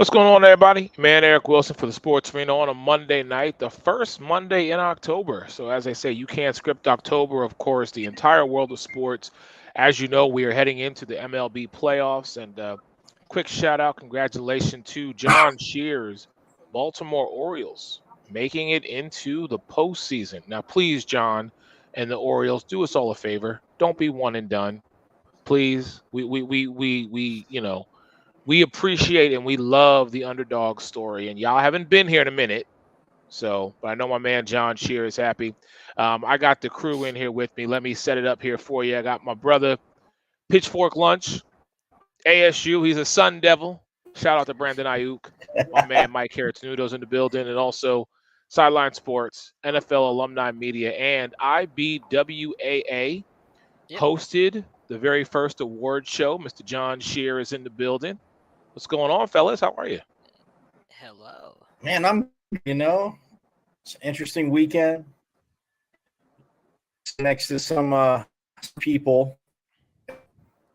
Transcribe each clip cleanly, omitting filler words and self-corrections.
What's going on, everybody? Man, Eric Wilson for the Sports Arena on a Monday night, the first Monday in October. So, as I say, you can't script October, of course, the entire world of sports. As you know, we are heading into the MLB playoffs. And quick shout out, congratulations to John Shears, Baltimore Orioles, making it into the postseason. Now, please, John and the Orioles, do us all a favor. Don't be one and done. Please. We appreciate and we love the underdog story. And y'all haven't been here in a minute. So, but I know my man John Shear is happy. I got the crew in here with me. Let me set it up here for you. I got my brother, Pitchfork Lunch, ASU. He's a Sun Devil. Shout out to Brandon Ayuk. My man Mike Harris-Nudo's in the building. And also Sideline Sports, NFL Alumni Media, and IBWAA Yep. hosted the very first award show. Mr. John Shear is in the building. What's going on, fellas? How are you? Hello. Man, it's an interesting weekend. Next to some people,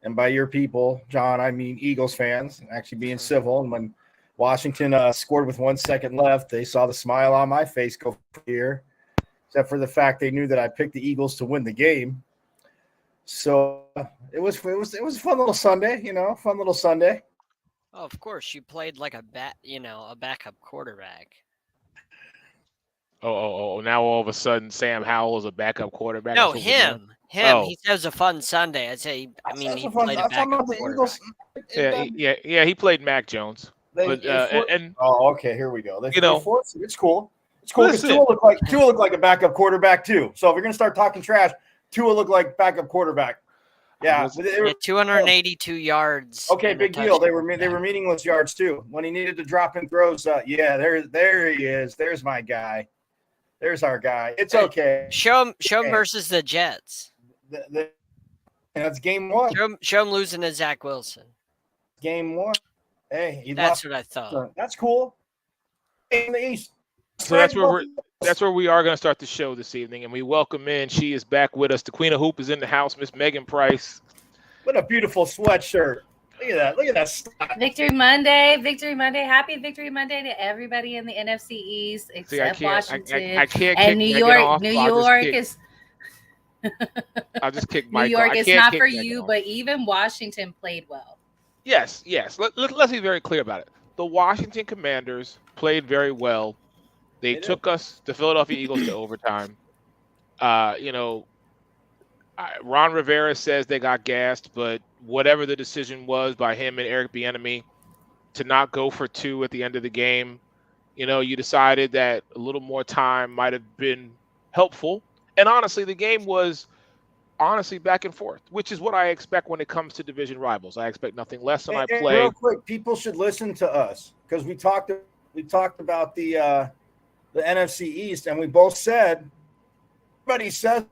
and by your people, John, I mean Eagles fans, actually being civil. And when Washington scored with 1 second left, they saw the smile on my face go here, except for the fact they knew that I picked the Eagles to win the game. So it was a fun little Sunday, fun little Sunday. Oh, of course, you played like a backup quarterback. Oh! Now all of a sudden, Sam Howell is a backup quarterback. No, That's what we're doing? him. Oh. He says a fun Sunday. He played a backup quarterback. Yeah. He played Mac Jones. Okay, here we go. It's cool. It's cool because Listen. Tua looked like a backup quarterback too. So if you're gonna start talking trash, Tua looked like backup quarterback. Yeah, 282 yards. Okay, big deal. They were meaningless yards too. When he needed to drop in throws, there he is. There's my guy. There's our guy. It's okay. Show him versus the Jets. That's game one. Show him losing to Zach Wilson. Game one. Hey, that's what I thought. That's cool. In the East. So that's where we are going to start the show this evening, and we welcome in. She is back with us. The Queen of Hoop is in the house, Miss Megan Price. What a beautiful sweatshirt. Look at that. Victory Monday. Happy Victory Monday to everybody in the NFC East except Washington. I can't and New York. New York is. I'll just kick Mike. New York is not for you, but even Washington played well. Yes. Let's be very clear about it. The Washington Commanders played very well. They took us, the Philadelphia Eagles, to overtime. Ron Rivera says they got gassed, but whatever the decision was by him and Eric Bieniemy to not go for two at the end of the game, you decided that a little more time might have been helpful. And honestly, the game was back and forth, which is what I expect when it comes to division rivals. I expect nothing less when I play. Real quick, people should listen to us because we talked about the NFC East, and we both said, everybody says,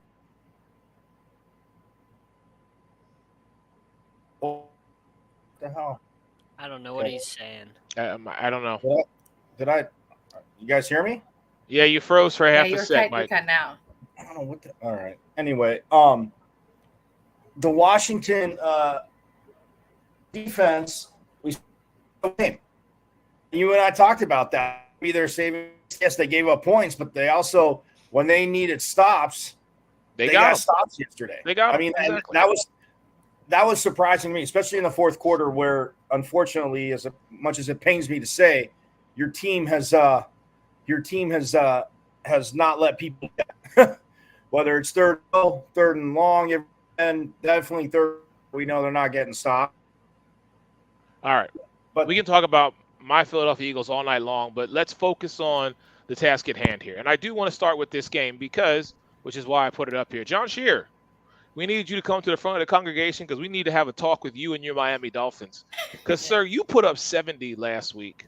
what the hell? I don't know what he's saying. I don't know. You guys hear me? Yeah, you froze for half a sec, Mike. You're cutting out. I don't know what all right. Anyway, the Washington defense, you and I talked about that. They're saving. Yes, they gave up points, but they also, when they needed stops, they got stops yesterday. Exactly. That was surprising to me, especially in the fourth quarter, where unfortunately, as much as it pains me to say, your team has not let people get, whether it's third and long, and definitely third. We know they're not getting stopped. All right, but we can talk about my Philadelphia Eagles all night long, but let's focus on the task at hand here. And I do want to start with this game which is why I put it up here. John Shear, we need you to come to the front of the congregation because we need to have a talk with you and your Miami Dolphins. Because, sir, you put up 70 last week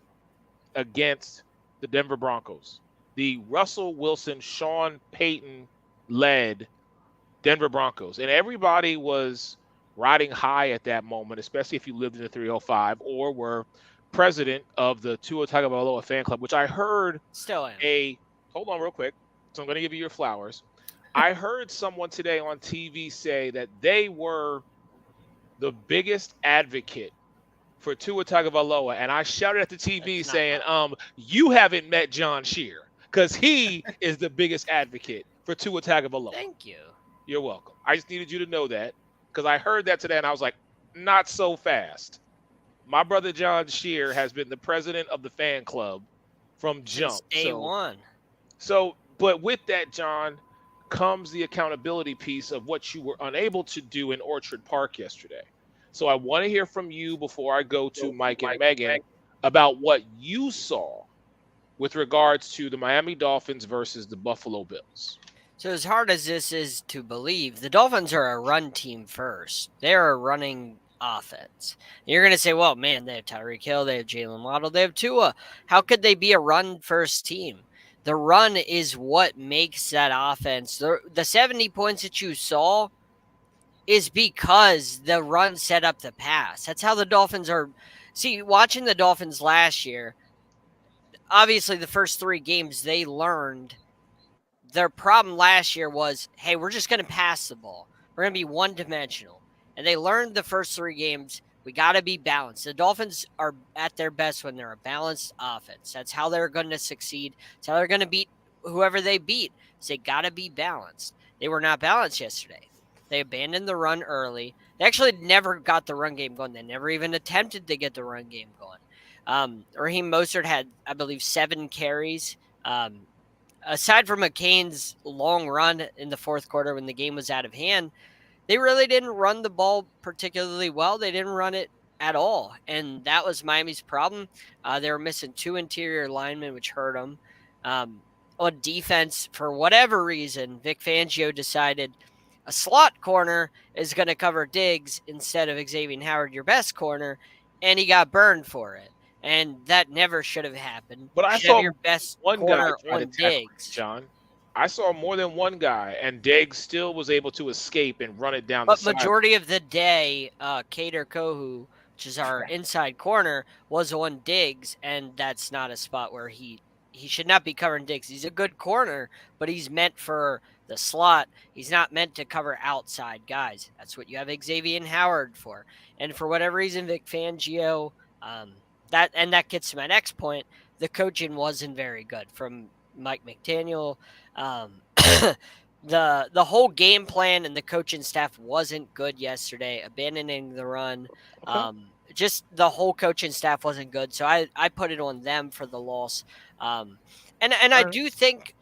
against the Denver Broncos. The Russell Wilson, Sean Payton-led Denver Broncos. And everybody was riding high at that moment, especially if you lived in the 305 or were president of the Tua Tagovailoa fan club, which I heard hold on real quick. So I'm going to give you your flowers. I heard someone today on TV say that they were the biggest advocate for Tua Tagovailoa, and I shouted at the TV saying, you haven't met John Shear, because he is the biggest advocate for Tua Tagovailoa. Thank you. You're welcome. I just needed you to know that, because I heard that today, and I was like, not so fast. My brother John Shear has been the president of the fan club from jump. Since day one. So, but with that, John, comes the accountability piece of what you were unable to do in Orchard Park yesterday. So I want to hear from you before I go to Mike and Megan about what you saw with regards to the Miami Dolphins versus the Buffalo Bills. So as hard as this is to believe, the Dolphins are a run team first. They're a running offense. You're going to say, well, man, they have Tyreek Hill, they have Jalen Waddle, they have Tua. How could they be a run first team? The run is what makes that offense. The 70 points that you saw is because the run set up the pass. That's how the Dolphins are. See, watching the Dolphins last year, obviously the first 3 games they learned. Their problem last year was, hey, we're just going to pass the ball. We're going to be one-dimensional. And they learned the first 3 games, we got to be balanced. The Dolphins are at their best when they're a balanced offense. That's how they're going to succeed. That's how they're going to beat whoever they beat. So they got to be balanced. They were not balanced yesterday. They abandoned the run early. They actually never got the run game going. They never even attempted to get the run game going. Raheem Mostert had, I believe, 7 carries. Aside from McCain's long run in the fourth quarter when the game was out of hand, they really didn't run the ball particularly well. They didn't run it at all, and that was Miami's problem. They were missing 2 interior linemen, which hurt them. On defense, for whatever reason, Vic Fangio decided a slot corner is going to cover Diggs instead of Xavier Howard, your best corner, and he got burned for it. And that never should have happened. But I saw your best one guy on Diggs, John. I saw more than one guy, and Diggs still was able to escape and run it down the side. But majority of the day, Kader Kohu, which is our inside corner, was on Diggs, and that's not a spot where he should not be covering Diggs. He's a good corner, but he's meant for the slot. He's not meant to cover outside guys. That's what you have Xavier Howard for. And for whatever reason, Vic Fangio, that gets to my next point. The coaching wasn't very good from Mike McDaniel. The whole game plan and the coaching staff wasn't good yesterday. Abandoning the run, just the whole coaching staff wasn't good. So I put it on them for the loss. And I do think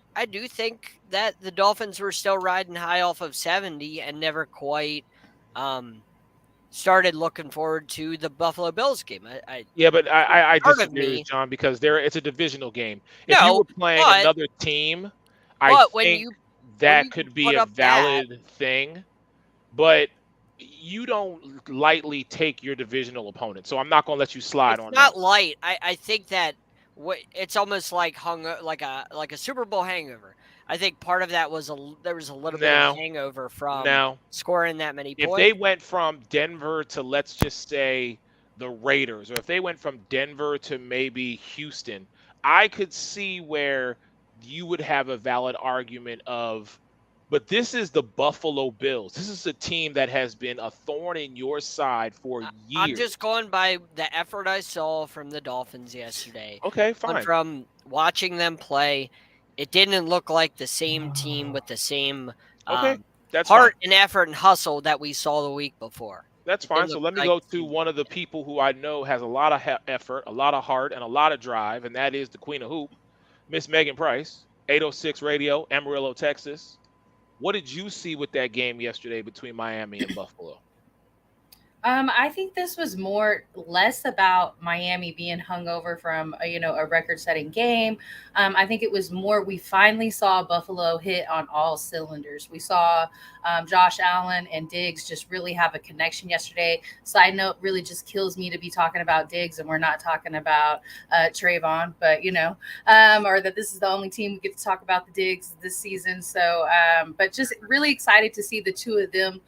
that the Dolphins were still riding high off of 70 and never quite started looking forward to the Buffalo Bills game. I disagree with John, because it's a divisional game. If you were playing another team, I think that could be a valid thing, but you don't lightly take your divisional opponent. So I'm not going to let you slide on that. It's not light. I think that it's almost like like a Super Bowl hangover. I think part of that was there was a little bit of hangover from scoring that many points. If they went from Denver to, let's just say, the Raiders, or if they went from Denver to maybe Houston, I could see where you would have a valid argument of, but this is the Buffalo Bills. This is a team that has been a thorn in your side for years. I'm just going by the effort I saw from the Dolphins yesterday. Okay, fine. From watching them play, it didn't look like the same team with the same that's heart fine. and effort and hustle that we saw the week before. That's fine. So let me go to one of the people who I know has a lot of effort, a lot of heart, and a lot of drive, and that is the Queen of Hoop, Miss Megan Price, 806 Radio, Amarillo, Texas. What did you see with that game yesterday between Miami and Buffalo? I think this was less about Miami being hungover from a record-setting game. I think it was more, we finally saw Buffalo hit on all cylinders. We saw Josh Allen and Diggs just really have a connection yesterday. Side note, really just kills me to be talking about Diggs and we're not talking about Trayvon, but or that this is the only team we get to talk about the Diggs this season. So, but just really excited to see the two of them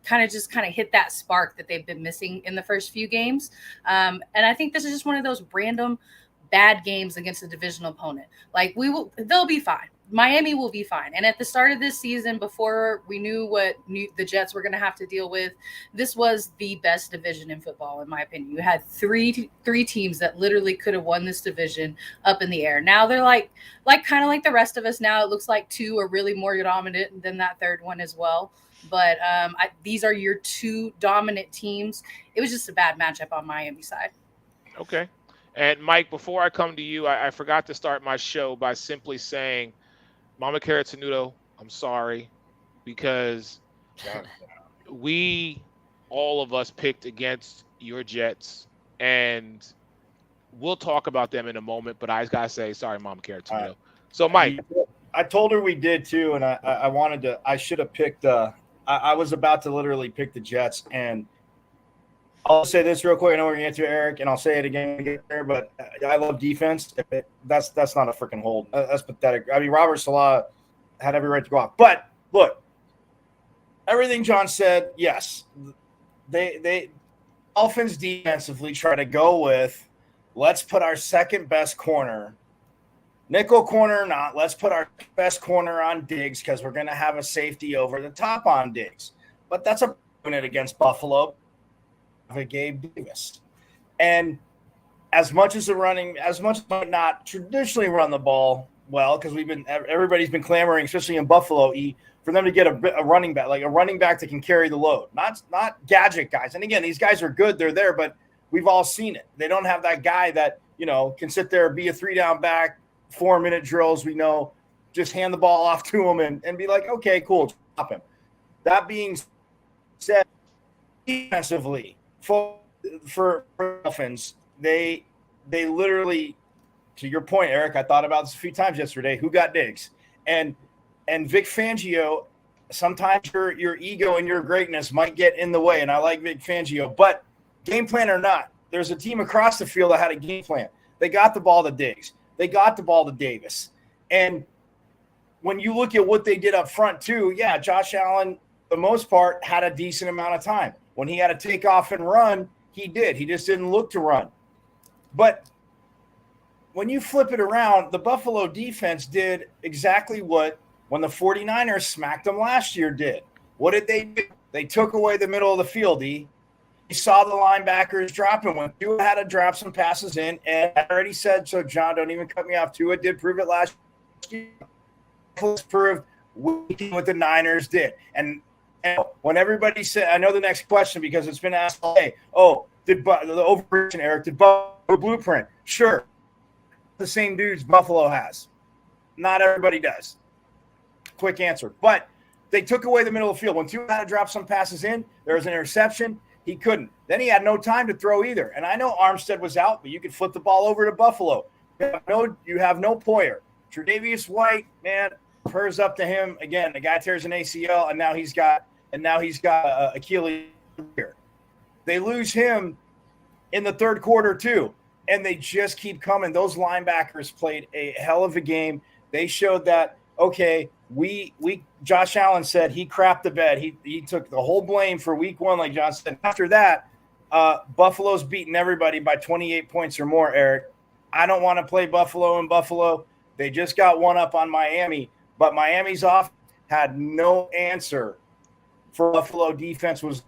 kind of hit that spark that they've been missing in the first few games. And I think this is just one of those random bad games against a divisional opponent. Like they'll be fine. Miami will be fine. And at the start of this season, before we knew what the Jets were going to have to deal with, this was the best division in football, in my opinion. You had three teams that literally could have won this division up in the air. Now they're like kind of like the rest of us. Now it looks like two are really more dominant than that third one as well. But these are your two dominant teams. It was just a bad matchup on Miami's side. Okay. And Mike, before I come to you, I forgot to start my show by simply saying, Mama Carrot Tenuto, I'm sorry, because all of us picked against your Jets, and we'll talk about them in a moment, but I gotta say, sorry, Mama Carrot Tenuto. So, Mike. I told her we did too, and I should have picked I was about to literally pick the Jets, and I'll say this real quick. I know we're going to get to Eric, and I'll say it again there, but I love defense. That's not a freaking hold. That's pathetic. I mean, Robert Salah had every right to go off. But look, everything John said, yes, they Dolphins defensively try to go with, let's put our second best corner, nickel corner or not, let's put our best corner on Diggs because we're going to have a safety over the top on Diggs. But that's a unit against Buffalo. Gabe Davis, and as much as might not traditionally run the ball well, because everybody's been clamoring, especially in Buffalo, for them to get a running back, like a running back that can carry the load, not gadget guys. And again, these guys are good, they're there, but we've all seen it. They don't have that guy that can sit there, be a 3-down back, 4-minute drills. We know, just hand the ball off to him and be like, okay, cool, stop him. That being said, defensively. For Dolphins, they literally, to your point, Eric, I thought about this a few times yesterday. Who got Diggs? And Vic Fangio, sometimes your ego and your greatness might get in the way, and I like Vic Fangio, but game plan or not, there's a team across the field that had a game plan. They got the ball to Diggs. They got the ball to Davis. And when you look at what they did up front too, yeah, Josh Allen, for the most part, had a decent amount of time. When he had to take off and run, he did. He just didn't look to run. But when you flip it around, the Buffalo defense did exactly what when the 49ers smacked them last year did. What did they do? They took away the middle of the field. You saw the linebackers dropping. When Tua had to drop some passes in, and I already said, so John, don't even cut me off. Tua did prove it last year. Proved what the Niners did. And when everybody said, I know the next question because it's been asked all day, did the overreaction, Eric, did Buffalo blueprint? Sure. The same dudes Buffalo has. Not everybody does. Quick answer. But they took away the middle of the field. When Tua had to drop some passes in, there was an interception. He couldn't. Then he had no time to throw either. And I know Armstead was out, but you could flip the ball over to Buffalo. You have no Poyer. Tre'Davious White, man, prayers up to him. Again, the guy tears an ACL, and now he's got Achilles here. They lose him in the third quarter too, and they just keep coming. Those linebackers played a hell of a game. They showed that, okay, Josh Allen said he crapped the bed. He took the whole blame for week one, like John said. After that, Buffalo's beaten everybody by 28 points or more, Eric. I don't want to play Buffalo in Buffalo. They just got one up on Miami, but Miami's off had no answer for Buffalo defense. Was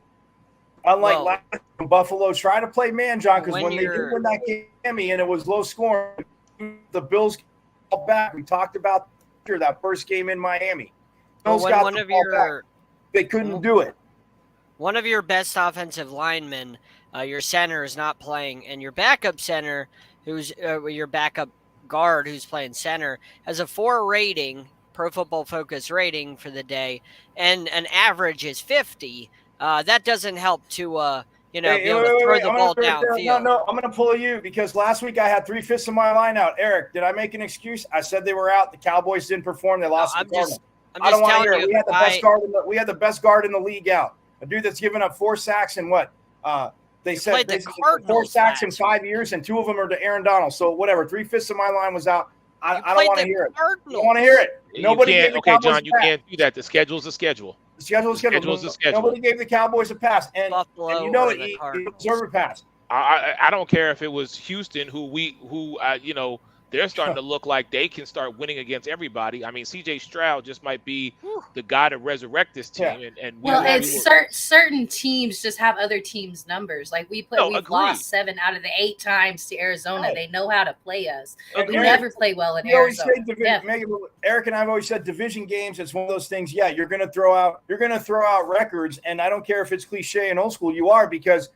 unlike last time, Buffalo tried to play man, John, because when they did win that game and it was low scoring, the Bills called back. We talked about that first game in Miami. Bills got the ball back. They couldn't do it. One of your best offensive linemen, your center, is not playing, and your backup center, who's your backup guard who's playing center, has a 4 rating, Pro Football Focus rating for the day, and an average is 50. That doesn't help to be able to throw the ball downfield. No, I'm going to pull you because last week I had 3/5 of my line out. Eric, did I make an excuse? I said they were out. The Cowboys didn't perform. They lost to the Cardinals. I don't want to hear it. We had the best guard in the league out. A dude that's given up 4 sacks in what? They said 4 sacks in 5 years, and 2 of them are to Aaron Donald. So whatever, 3/5 of my line was out. I don't want to hear it. I don't want to hear it. Nobody gave the Cowboys John, you can't do that. The schedule's the schedule. The schedule's the schedule. Nobody gave the Cowboys a pass, and you know it. He deserved a pass. I don't care if it was Houston, who they're starting to look like they can start winning against everybody. I mean, C.J. Stroud just might be the guy to resurrect this team. Yeah. And certain teams just have other teams' numbers. Like we've lost 7 out of the 8 times to Arizona. Right. They know how to play us. We Eric, never play well in Arizona. Eric and I have always said division games. It's one of those things. Yeah, you're going to throw out records, and I don't care if it's cliche and old school. You are, because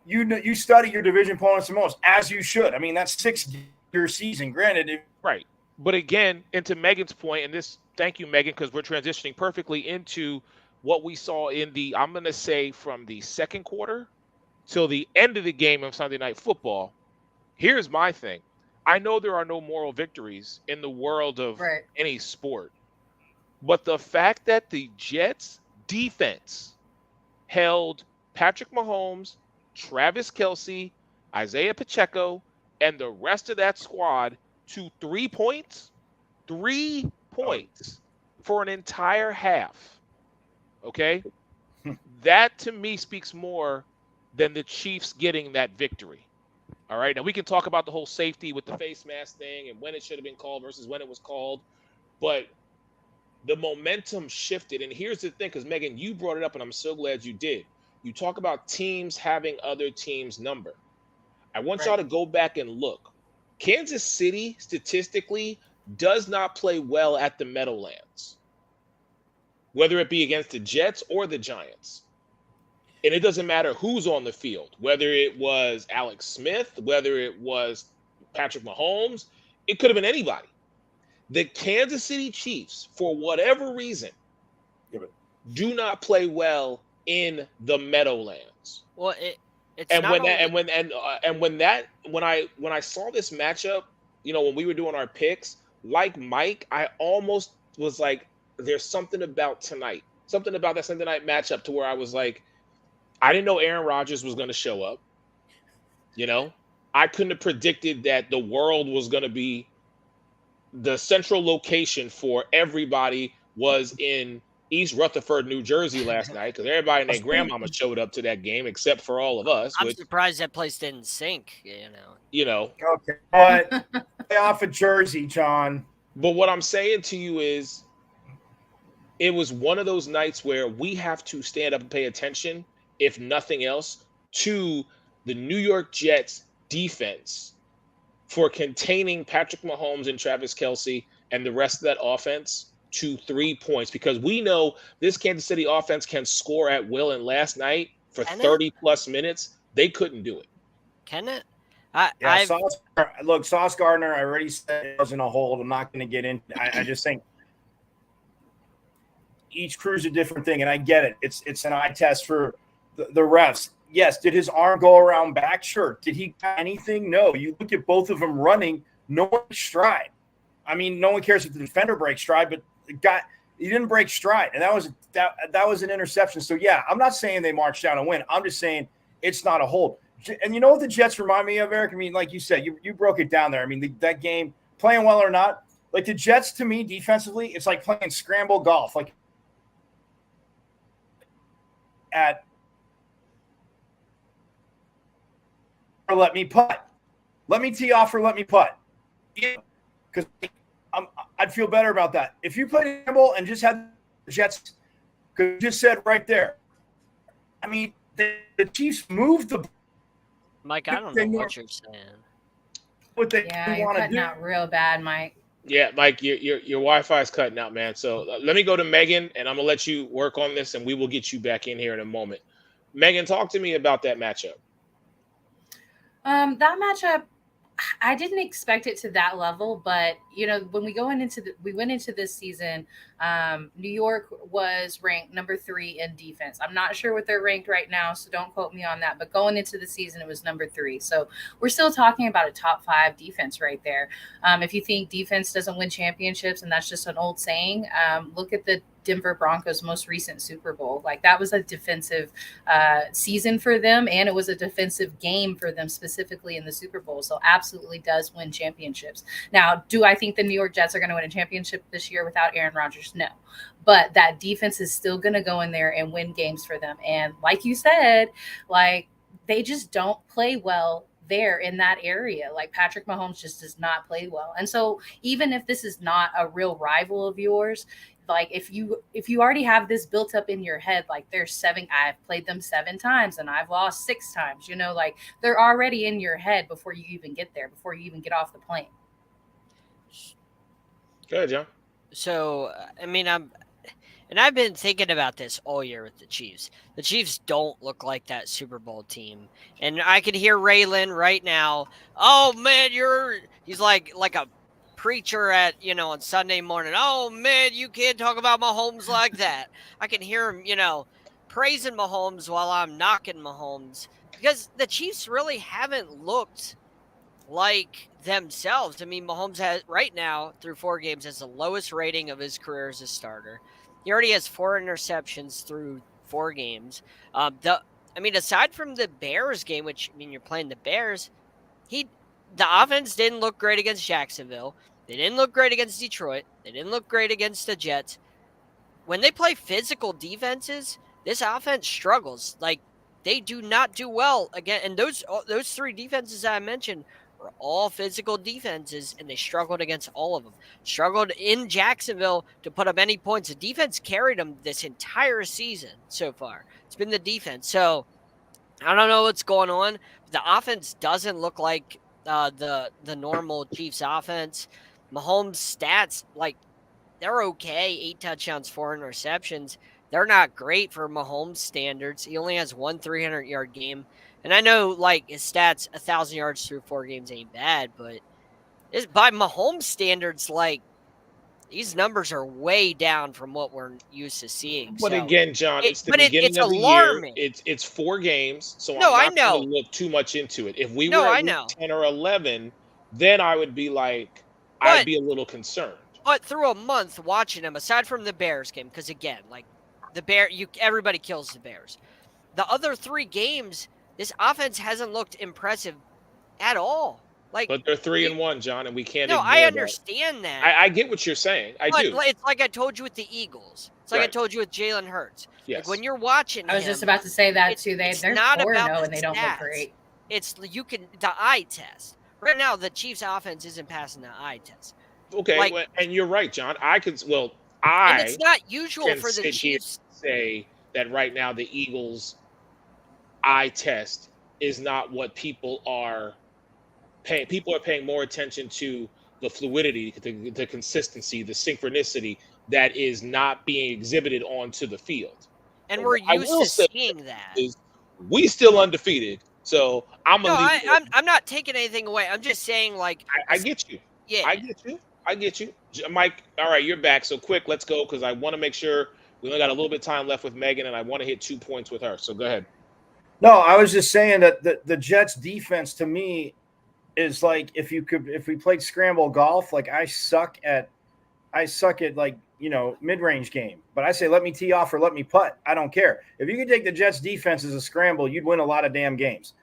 you study your division opponents the most, as you should. I mean, that's 6-year season. Granted, right. But again, into Megan's point, and this, thank you, Megan, because we're transitioning perfectly into what we saw in the, I'm going to say, from the second quarter till the end of the game of Sunday Night Football. Here's my thing. I know there are no moral victories in the world of any sport, but the fact that the Jets defense held Patrick Mahomes, Travis Kelce, Isaiah Pacheco, and the rest of that squad to 3 points, 3 points for an entire half. Okay? That to me speaks more than the Chiefs getting that victory. All right. Now we can talk about the whole safety with the face mask thing and when it should have been called versus when it was called. But the momentum shifted. And here's the thing, because Megan, you brought it up, and I'm so glad you did. You talk about teams having other teams' number. I want y'all to go back and look. Kansas City statistically does not play well at the Meadowlands, whether it be against the Jets or the Giants. And it doesn't matter who's on the field, whether it was Alex Smith, whether it was Patrick Mahomes, it could have been anybody. The Kansas City Chiefs, for whatever reason, do not play well in the Meadowlands. Well, when I saw this matchup, when we were doing our picks, like Mike, I almost was like, there's something about tonight, something about that Sunday night matchup to where I was like, I didn't know Aaron Rodgers was going to show up. I couldn't have predicted that the world was going to be the central location for everybody was in East Rutherford, New Jersey last night, because everybody and their grandmama showed up to that game except for all of us. I'm surprised that place didn't sink, Okay, but play off of Jersey, John. But what I'm saying to you is it was one of those nights where we have to stand up and pay attention, if nothing else, to the New York Jets defense for containing Patrick Mahomes and Travis Kelce and the rest of that offense to 3 points, because we know this Kansas City offense can score at will. And last night for 30 plus minutes, they couldn't do it. Can it? Sauce Gardner, I already said it wasn't a hold. I'm not going to get in. I just think each crew's a different thing, and I get it. It's an eye test for the refs. Yes. Did his arm go around back? Sure. Did he got anything? No. You look at both of them running, no one stride. I mean, no one cares if the defender breaks stride, but he didn't break stride. And that was an interception. So yeah, I'm not saying they marched down and win. I'm just saying it's not a hold. And you know what the Jets remind me of, Eric? I mean, like you said, you broke it down there. I mean, that game, playing well or not, like the Jets to me defensively, it's like playing scramble golf. Like let me putt. Let me tee off or let me putt. Because I'd feel better about that. If you played scramble and just had the Jets, because you just said right there, I mean, the Chiefs moved the. Mike, I don't know what you're saying. What they want to do? Out real bad, Mike. Yeah, Mike, your Wi-Fi is cutting out, man. So let me go to Megan, and I'm gonna let you work on this, and we will get you back in here in a moment. Megan, talk to me about that matchup. That matchup, I didn't expect it to that level, but when we went into this season, New York was ranked number 3 in defense. I'm not sure what they're ranked right now, so don't quote me on that. But going into the season, it was number 3. So we're still talking about a top 5 defense right there. If you think defense doesn't win championships, and that's just an old saying, look at the Denver Broncos' most recent Super Bowl. Like, that was a defensive season for them, and it was a defensive game for them specifically in the Super Bowl. So absolutely does win championships. Now, do I think the New York Jets are going to win a championship this year without Aaron Rodgers? No. But that defense is still going to go in there and win games for them. And like you said, like, they just don't play well there in that area. Like Patrick Mahomes just does not play well. And so even if this is not a real rival of yours, like if you already have this built up in your head, like I've played them 7 times and I've lost 6 times, like they're already in your head before you even get there, before you even get off the plane. Go ahead, John. So, I mean, I've been thinking about this all year with the Chiefs. The Chiefs don't look like that Super Bowl team. And I can hear Raylan right now. Oh man, he's like a preacher at, on Sunday morning. Oh man, you can't talk about Mahomes like that. I can hear him, praising Mahomes while I'm knocking Mahomes, because the Chiefs really haven't looked like themselves. I mean, Mahomes has right now through 4 games has the lowest rating of his career as a starter. He already has 4 interceptions through 4 games. Aside from the Bears game, which you're playing the Bears, the offense didn't look great against Jacksonville. They didn't look great against Detroit. They didn't look great against the Jets. When they play physical defenses, this offense struggles. Like, they do not do well again. And those 3 defenses I mentioned were all physical defenses, and they struggled against all of them. Struggled in Jacksonville to put up any points. The defense carried them this entire season so far. It's been the defense. So I don't know what's going on. The offense doesn't look like the normal Chiefs offense. Mahomes' stats, they're okay. 8 touchdowns, 4 interceptions. They're not great for Mahomes standards. He only has 1 300-yard game. And I know, his stats, 1,000 yards through 4 games ain't bad, but by Mahomes standards, these numbers are way down from what we're used to seeing. But again, John, it's the beginning of the alarming. Year. It's 4 games, so I'm not going to look too much into it. If we were at week 10 or 11, then I would be I'd be a little concerned. But through a month watching them, aside from the Bears game, because again, everybody kills the Bears. The other 3 games, this offense hasn't looked impressive at all. But they're 3-1, John, and we can't. No, I understand that. I get what you're saying. I do. It's like I told you with the Eagles. It's like I told you with Jalen Hurts. Yes. When you're watching, I was just about to say that too. They're 4-0 and they don't look great. It's the eye test. Right now, the Chiefs' offense isn't passing the eye test. Okay, and you're right, John. And it's not usual for the Chiefs to say that right now the Eagles' eye test is not what people are paying. People are paying more attention to the fluidity, the consistency, the synchronicity that is not being exhibited onto the field. And we're used to seeing that. We still undefeated, so I'm not taking anything away. I'm just saying, I get you. Yeah, I get you, Mike. All right, you're back. So quick, let's go, because I want to make sure we only got a little bit of time left with Megan, and I want to hit 2 points with her. So go ahead. No, I was just saying that the Jets defense to me is if we played scramble golf, I suck at mid-range game, but I say let me tee off or let me putt. I don't care. If you could take the Jets defense as a scramble, you'd win a lot of damn games.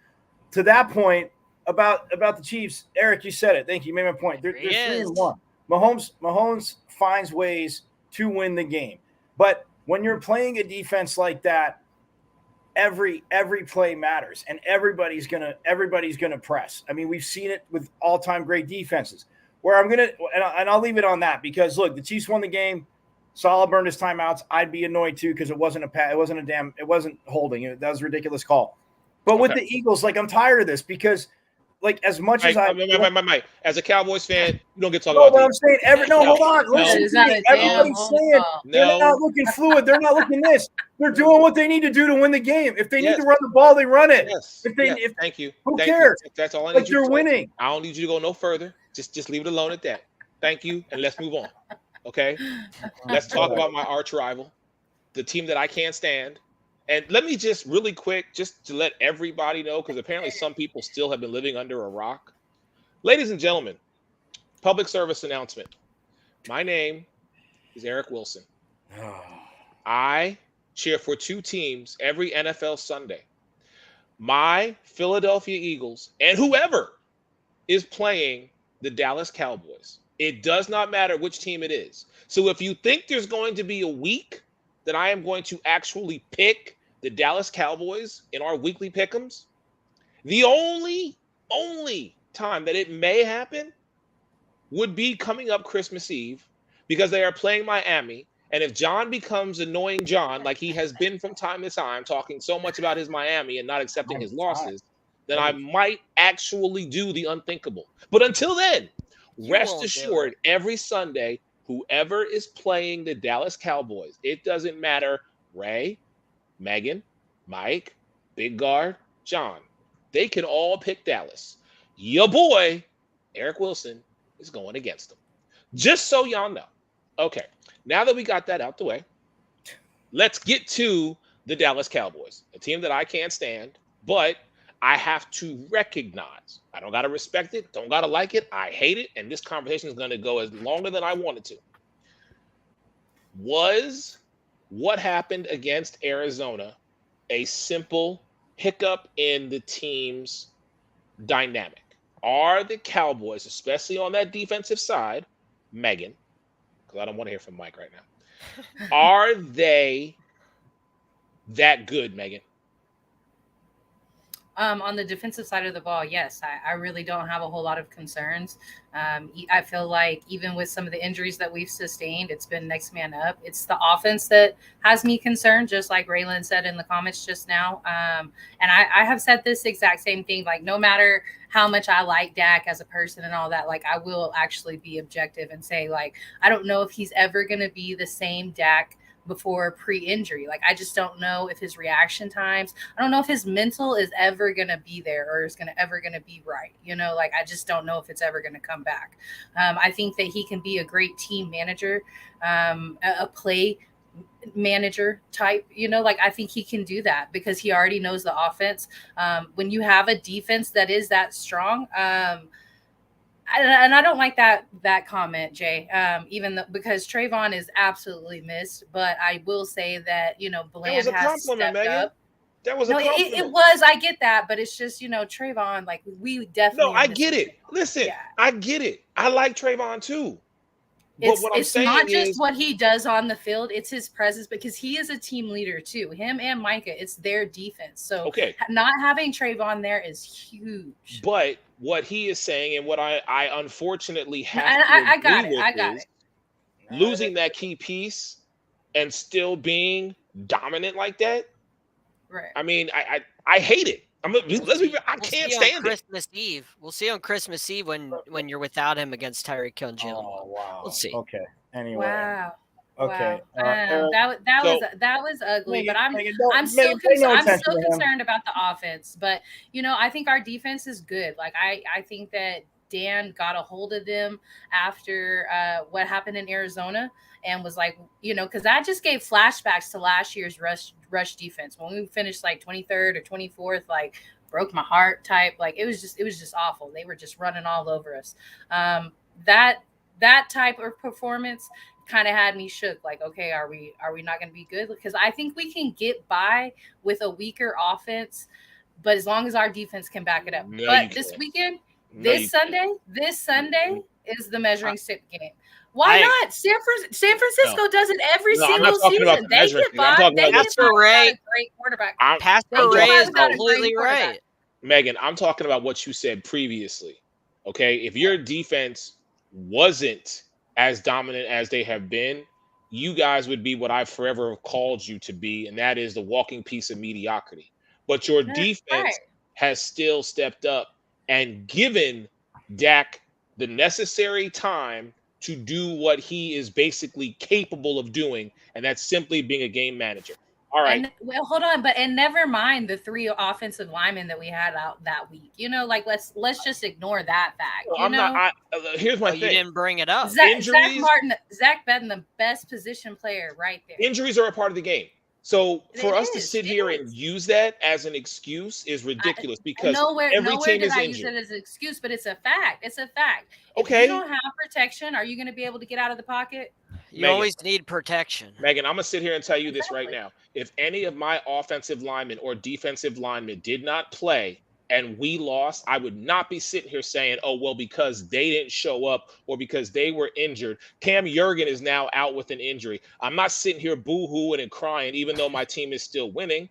To that point about the Chiefs, Eric, you said it. Thank you. You made my point. They're 3-1. Mahomes finds ways to win the game, but when you're playing a defense like that, every play matters, and everybody's gonna press. I mean, we've seen it with all-time great defenses. Where I'll leave it on that, because look, the Chiefs won the game. Saleh burned his timeouts. I'd be annoyed too, because it wasn't holding. That was a ridiculous call. But with the Eagles, I'm tired of this, because as much as as a Cowboys fan, you don't get to talk about. But I'm saying hold on. Listen, everybody's saying they're not looking fluid. They're not looking this. They're doing what they need to do to win the game. If they need to run the ball, they run it. Yes. Thank you. Who cares? That's all I need. You're winning. I don't need you to go no further. Just leave it alone at that. Thank you, and let's move on. Okay. Let's talk about my arch rival, the team that I can't stand. And let me just really quick, just to let everybody know, because apparently some people still have been living under a rock. Ladies and gentlemen, public service announcement. My name is Eric Wilson. I cheer for 2 teams every NFL Sunday. My Philadelphia Eagles and whoever is playing the Dallas Cowboys. It does not matter which team it is. So if you think there's going to be a week that I am going to actually pick the Dallas Cowboys in our weekly pick'ems, the only only time that it may happen would be coming up Christmas Eve because they are playing Miami. And if John becomes annoying John, like he has been from time to time, talking so much about his Miami and not accepting his losses, then I might actually do the unthinkable. But until then, rest assured, every Sunday, whoever is playing the Dallas Cowboys, it doesn't matter, Ray, Megan, Mike, Big Guard, John, they can all pick Dallas. Your boy, Eric Wilson, is going against them. Just so y'all know. Okay, now that we got that out the way, let's get to the Dallas Cowboys, a team that I can't stand, but I have to recognize. I don't got to respect it, don't got to like it, I hate it, and this conversation is going to go as longer than I want it to. Was what happened against Arizona a simple hiccup in the team's dynamic? Are the Cowboys, especially on that defensive side, Megan, because I don't want to hear from Mike right now, are they that good, Megan? On the defensive side of the ball, yes, I really don't have a whole lot of concerns. I feel like even with some of the injuries that we've sustained, it's been next man up. It's the offense that has me concerned, just like Raylan said in the comments just now. And I have said this exact same thing. Like, no matter how much I like Dak as a person and all that, like, I will actually be objective and say, like, I don't know if he's ever going to be the same Dak before pre-injury. Like, I just don't know if his reaction times, I don't know if his mental is ever going to be there or is ever going to be right. You know, like, I just don't know if it's ever going to come back. I think that he can be a great team manager, a play manager type, you know, like, I think he can do that because he already knows the offense. When you have a defense that is that strong, and I don't like that comment, Jay, even though, because Trayvon is absolutely missed. But I will say that, you know, Bland has stepped up. That was a compliment. It was. I get that, but it's just, you know, Trayvon, like, we definitely. No, I get it. Listen, I get it. I like Trayvon too. But it's not just what he does on the field, it's his presence, because he is a team leader too. Him and Micah, it's their defense. So not having Trayvon there is huge. But what he is saying, and what I unfortunately have to agree with is losing that key piece and still being dominant like that. Right. I mean, I hate it. I can't stand Christmas Eve. We'll see on Christmas Eve when you're without him against Tyreek Hill and Jalen. Oh wow. We'll see. Okay. Anyway. Wow. Okay. Wow. That was ugly. But I'm still concerned about the offense. But, you know, I think our defense is good. Like, I think that Dan got a hold of them after what happened in Arizona and was like, you know, because that just gave flashbacks to last year's rush defense when we finished like 23rd or 24th, like, broke my heart type. Like, it was just awful. They were just running all over us. That type of performance kind of had me shook. Like, okay, are we not going to be good? Because I think we can get by with a weaker offense, but as long as our defense can back it up. But this weekend, this Sunday is the measuring stick game. Why not? San Francisco does it every single season. They get by. They get by a great quarterback. Pastor Ray is completely right. Megan, I'm talking about what you said previously. Okay, if your defense wasn't as dominant as they have been, you guys would be what I forever have called you to be, and that is the walking piece of mediocrity. But your defense has still stepped up and given Dak the necessary time to do what he is basically capable of doing, and that's simply being a game manager. All right. And, well, hold on, and never mind the 3 offensive linemen that we had out that week. You know, like, let's just ignore that fact. Well, here's my thing. You didn't bring it up. Zach Benton, the best position player right there. Injuries are a part of the game. So for us to sit here and use that as an excuse is ridiculous because every team is injured. I use it as an excuse, but it's a fact. It's a fact. Okay. If you don't have protection, are you going to be able to get out of the pocket? You always need protection. Megan, I'm going to sit here and tell you this right now. If any of my offensive linemen or defensive linemen did not play and we lost, I would not be sitting here saying, oh, well, because they didn't show up or because they were injured. Cam Jurgen is now out with an injury. I'm not sitting here boo-hooing and crying, even though my team is still winning.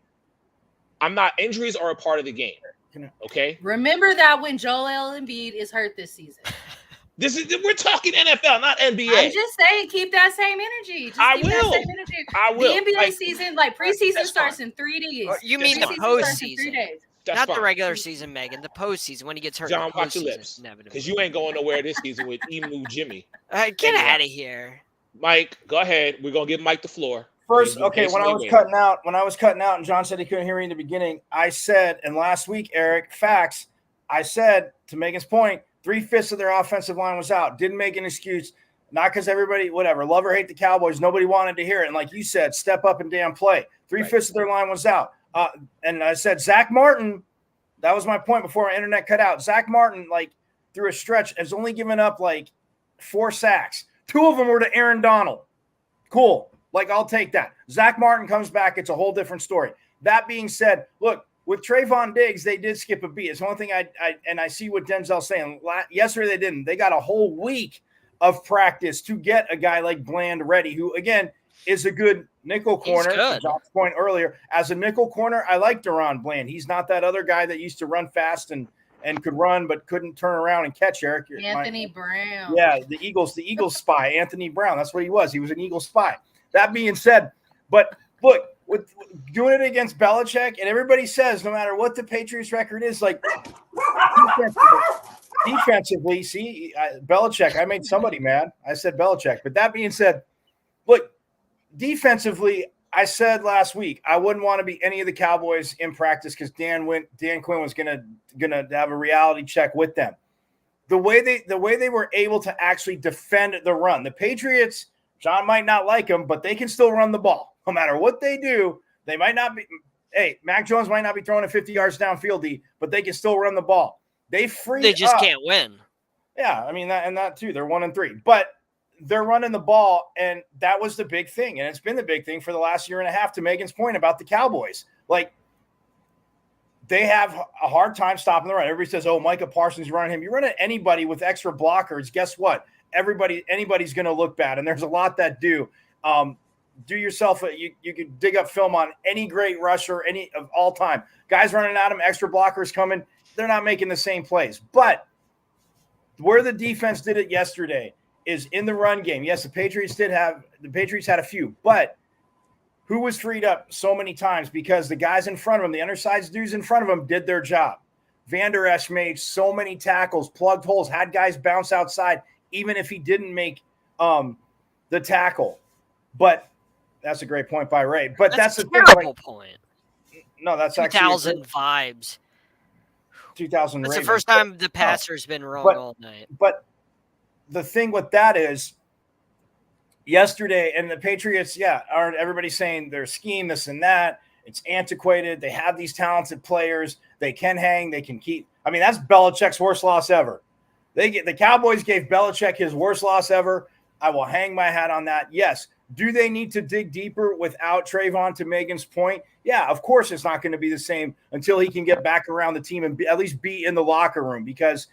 Injuries are a part of the game. Okay. Remember that when Joel Embiid is hurt this season. We're talking NFL, not NBA. I'm just saying, keep that same energy. Just keep that same energy. I will. The NBA season, preseason starts in 3 days. You mean the postseason? That's not fine. the regular season, Megan. The postseason when he gets hurt. John, watch your lips, because you ain't going nowhere this season with Emu Jimmy. Get out of here, Mike. Go ahead. We're gonna give Mike the floor. First, okay. When I was cutting out, and John said he couldn't hear me in the beginning, I said, and last week, Eric, facts. I said to Megan's point, 3/5 of their offensive line was out. Didn't make an excuse. Not because everybody, whatever, love or hate the Cowboys. Nobody wanted to hear it. And like you said, step up and damn play. 3/5 of their line was out. And I said, Zach Martin, that was my point before our internet cut out. Zach Martin, through a stretch, has only given up 4 sacks. 2 of them were to Aaron Donald. Cool. I'll take that. Zach Martin comes back. It's a whole different story. That being said, look, with Trayvon Diggs, they did skip a beat. It's one thing I see what Denzel's saying. Yesterday they didn't. They got a whole week of practice to get a guy like Bland ready, who, again, is a good nickel corner. To John's point earlier, as a nickel corner, I like Deron Bland. He's not that other guy that used to run fast and could run but couldn't turn around and catch, Eric. Anthony Brown. Yeah, the Eagles spy, Anthony Brown. That's what he was. He was an Eagles spy. That being said, but look, with doing it against Belichick, and everybody says no matter what the Patriots record is, defensively, see, Belichick, I made somebody mad. I said Belichick. But that being said, look, defensively, I said last week I wouldn't want to be any of the Cowboys in practice because Dan Quinn was gonna have a reality check with them. The way they were able to actually defend the run, the Patriots, John might not like them, but they can still run the ball. No matter what they do, they might not be. Hey, Mac Jones might not be throwing it 50 yards downfield, but they can still run the ball. They just can't win. Yeah, I mean that too. They're 1-3, but they're running the ball, and that was the big thing, and it's been the big thing for the last year and a half. To Megan's point about the Cowboys, they have a hard time stopping the run. Everybody says, "Oh, Micah Parsons running him." You run at anybody with extra blockers. Guess what? Anybody's going to look bad, and there's a lot that do. Do yourself you could dig up film on any great rusher, any of all time. Guys running at him, extra blockers coming. They're not making the same plays. But where the defense did it yesterday is in the run game. Yes, the Patriots had a few, but who was freed up so many times because the guys in front of them, the undersized dudes in front of them, did their job. Van Der Esch made so many tackles, plugged holes, had guys bounce outside, even if he didn't make the tackle. But that's a great point by Ray. But that's a terrible point. No, that's 2000 vibes. 2000. That's the first time the passer's been wrong all night. But the thing with that is, yesterday, and the Patriots, aren't everybody saying their scheme, this and that? It's antiquated. They have these talented players. They can hang. They can keep. I mean, that's Belichick's worst loss ever. The Cowboys gave Belichick his worst loss ever. I will hang my hat on that. Yes. Do they need to dig deeper without Trayvon, to Megan's point? Yeah, of course it's not going to be the same until he can get back around the team and at least be in the locker room, because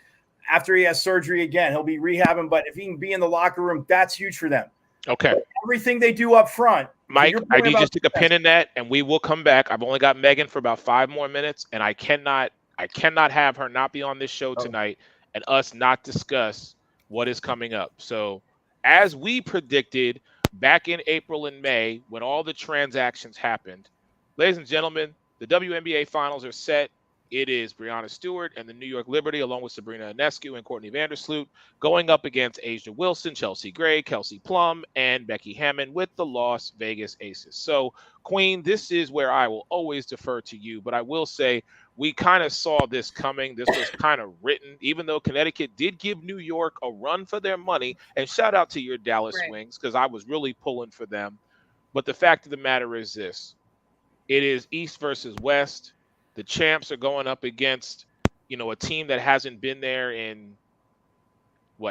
after he has surgery again, he'll be rehabbing. But if he can be in the locker room, that's huge for them. Okay. But everything they do up front. Mike, I need you to stick a pin in that, and we will come back. I've only got Megan for about 5 more minutes, and I cannot have her not be on this show tonight and us not discuss what is coming up. So as we predicted back in April and May, when all the transactions happened, ladies and gentlemen, the WNBA finals are set. It is Breanna Stewart and the New York Liberty, along with Sabrina Ionescu and Courtney Vandersloot, going up against Asia Wilson, Chelsea Gray, Kelsey Plum, and Becky Hammond with the Las Vegas Aces. So, Queen, this is where I will always defer to you, but I will say we kind of saw this coming. This was kind of written, even though Connecticut did give New York a run for their money. And shout out to your Dallas Wings, because I was really pulling for them. But the fact of the matter is this. It is East versus West. The champs are going up against, a team that hasn't been there in,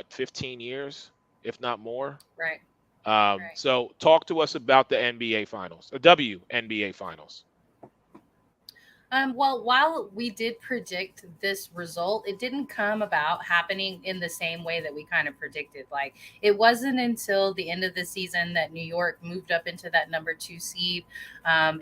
15 years, if not more? Right. So talk to us about the NBA Finals, the WNBA Finals. Well, while we did predict this result, it didn't come about happening in the same way that we kind of predicted. Like, it wasn't until the end of the season that New York moved up into that number 2 seed.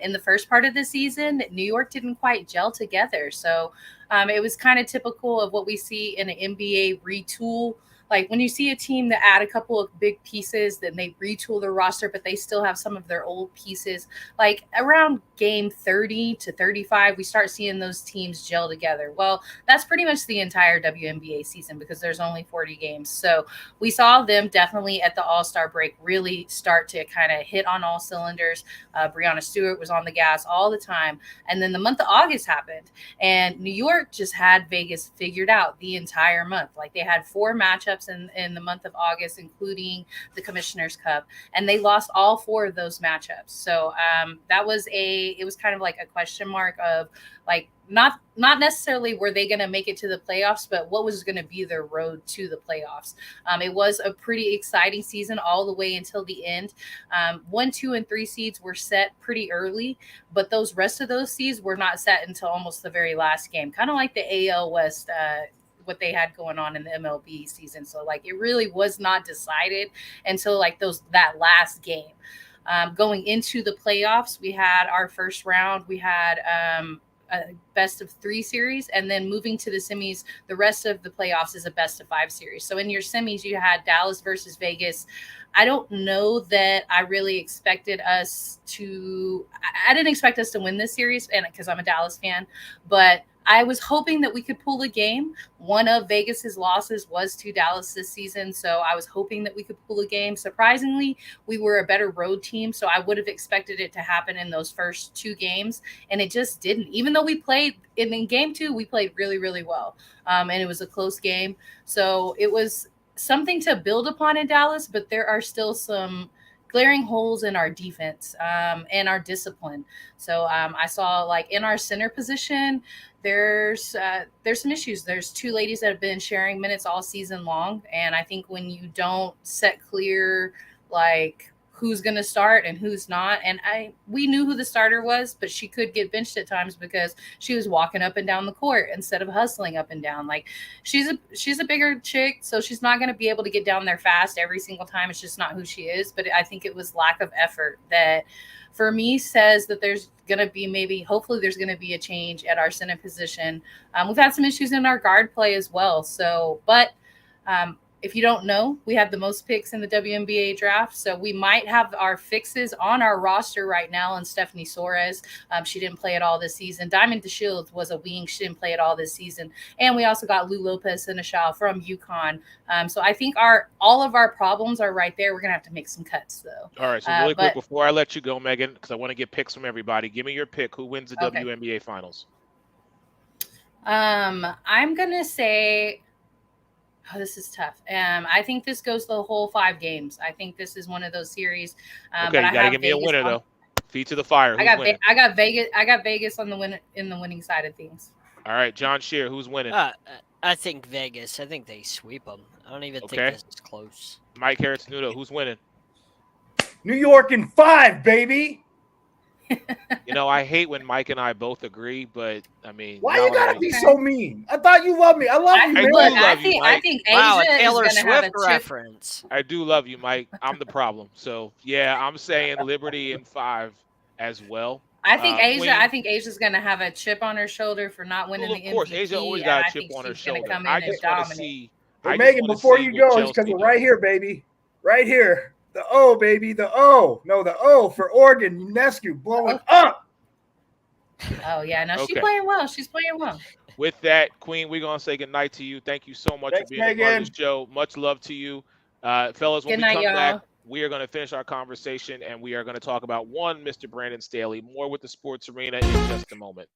In the first part of the season, New York didn't quite gel together. So it was kind of typical of what we see in an NBA retool. Like when you see a team that add a couple of big pieces, then they retool their roster, but they still have some of their old pieces. Like around game 30 to 35, we start seeing those teams gel together. Well, that's pretty much the entire WNBA season because there's only 40 games. So we saw them definitely at the All-Star break really start to kind of hit on all cylinders. Breanna Stewart was on the gas all the time. And then the month of August happened, and New York just had Vegas figured out the entire month. Like they had 4 matchups in the month of August, including the Commissioner's Cup, and they lost all 4 of those matchups. So it was kind of like a question mark of like not necessarily were they going to make it to the playoffs, but what was going to be their road to the playoffs. It was a pretty exciting season all the way until the end. 1, 2, and 3 seeds were set pretty early, but those rest of those seeds were not set until almost the very last game, kind of like the AL West what they had going on in the MLB season. So like it really was not decided until like that last game. Going into the playoffs, we had our first round. We had a best of 3 series, and then moving to the semis, the rest of the playoffs is a best of 5 series. So in your semis, you had Dallas versus Vegas. I don't know that I really expected us to. I didn't expect us to win this series, and because I'm a Dallas fan, but I was hoping that we could pull a game. One of Vegas's losses was to Dallas this season, so I was hoping that we could pull a game. Surprisingly, we were a better road team, so I would have expected it to happen in those first 2 games, and it just didn't. Even though we played in game 2, we played really, really well, and it was a close game. So it was something to build upon in Dallas, but there are still some glaring holes in our defense and our discipline. So I saw like in our center position, there's some issues. There's 2 ladies that have been sharing minutes all season long. And I think when you don't set clear, like who's going to start and who's not. And we knew who the starter was, but she could get benched at times because she was walking up and down the court instead of hustling up and down. Like she's a bigger chick, so she's not going to be able to get down there fast every single time. It's just not who she is. But I think it was lack of effort that for me says that there's going to be hopefully there's going to be a change at our center position. We've had some issues in our guard play as well. So, but if you don't know, we have the most picks in the WNBA draft. So we might have our fixes on our roster right now. And Stephanie Soares, she didn't play at all this season. Diamond DeShields was a wing. She didn't play at all this season. And we also got Lou Lopez Seneschal from UConn. So I think all of our problems are right there. We're going to have to make some cuts, though. All right. So really quick, before I let you go, Megan, because I want to get picks from everybody, give me your pick. Who wins the WNBA finals? I'm going to say... Oh, this is tough. I think this goes the whole 5 games. I think this is one of those series. Okay, you gotta give me a winner though. Feet to the fire. I got Vegas. I got Vegas on the winning side of things. All right, John Shear, who's winning? I think Vegas. I think they sweep them. I don't even think this is close. Mike Harris-Nudo, who's winning? New York in 5, baby. You know, I hate when Mike and I both agree, but I mean, why you gotta be so mean? I thought you loved me. I love you, man. I think Asia wow, a Taylor is Swift have a reference. I do love you, Mike. I'm the problem. So yeah, I'm saying Liberty in 5 as well. I think Asia's gonna have a chip on her shoulder for not winning the MVP. Of course, Asia always got a chip on her shoulder. I just want to see. Hey, Megan, before you go, it's because we're right here, baby. Right here. The O, baby. The O. No, the O for Oregon. UNESCO blowing up. Oh, yeah. No, she's playing well. She's playing well. With that, Queen, we're going to say goodnight to you. Thank you so much for being a part of the show. Much love to you. Fellas, when we come back, we are going to finish our conversation, and we are going to talk about one Mr. Brandon Staley. More with the sports arena in just a moment.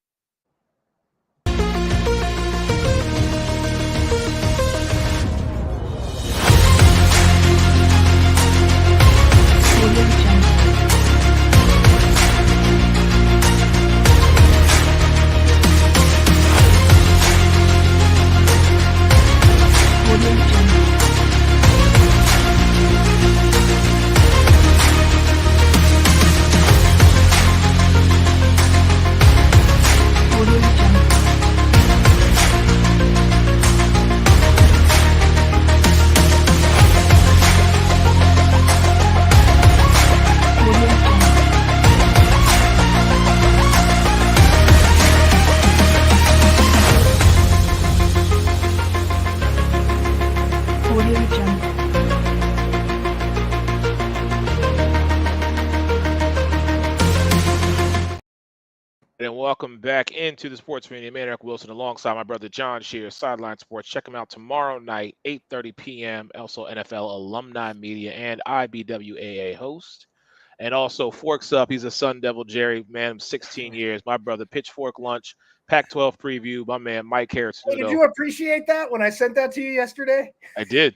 welcome back into the Sports Arena. I'm Eric Wilson alongside my brother John Shear, Sideline Sports. Check him out tomorrow night, 8:30 p.m. Also NFL alumni media and IBWAA host. And also Forks Up. He's a Sun Devil, Jerry, man, 16 years. My brother, Pitchfork Lunch, Pac-12 preview. My man, Mike Harris. Hey, did you appreciate that when I sent that to you yesterday? I did.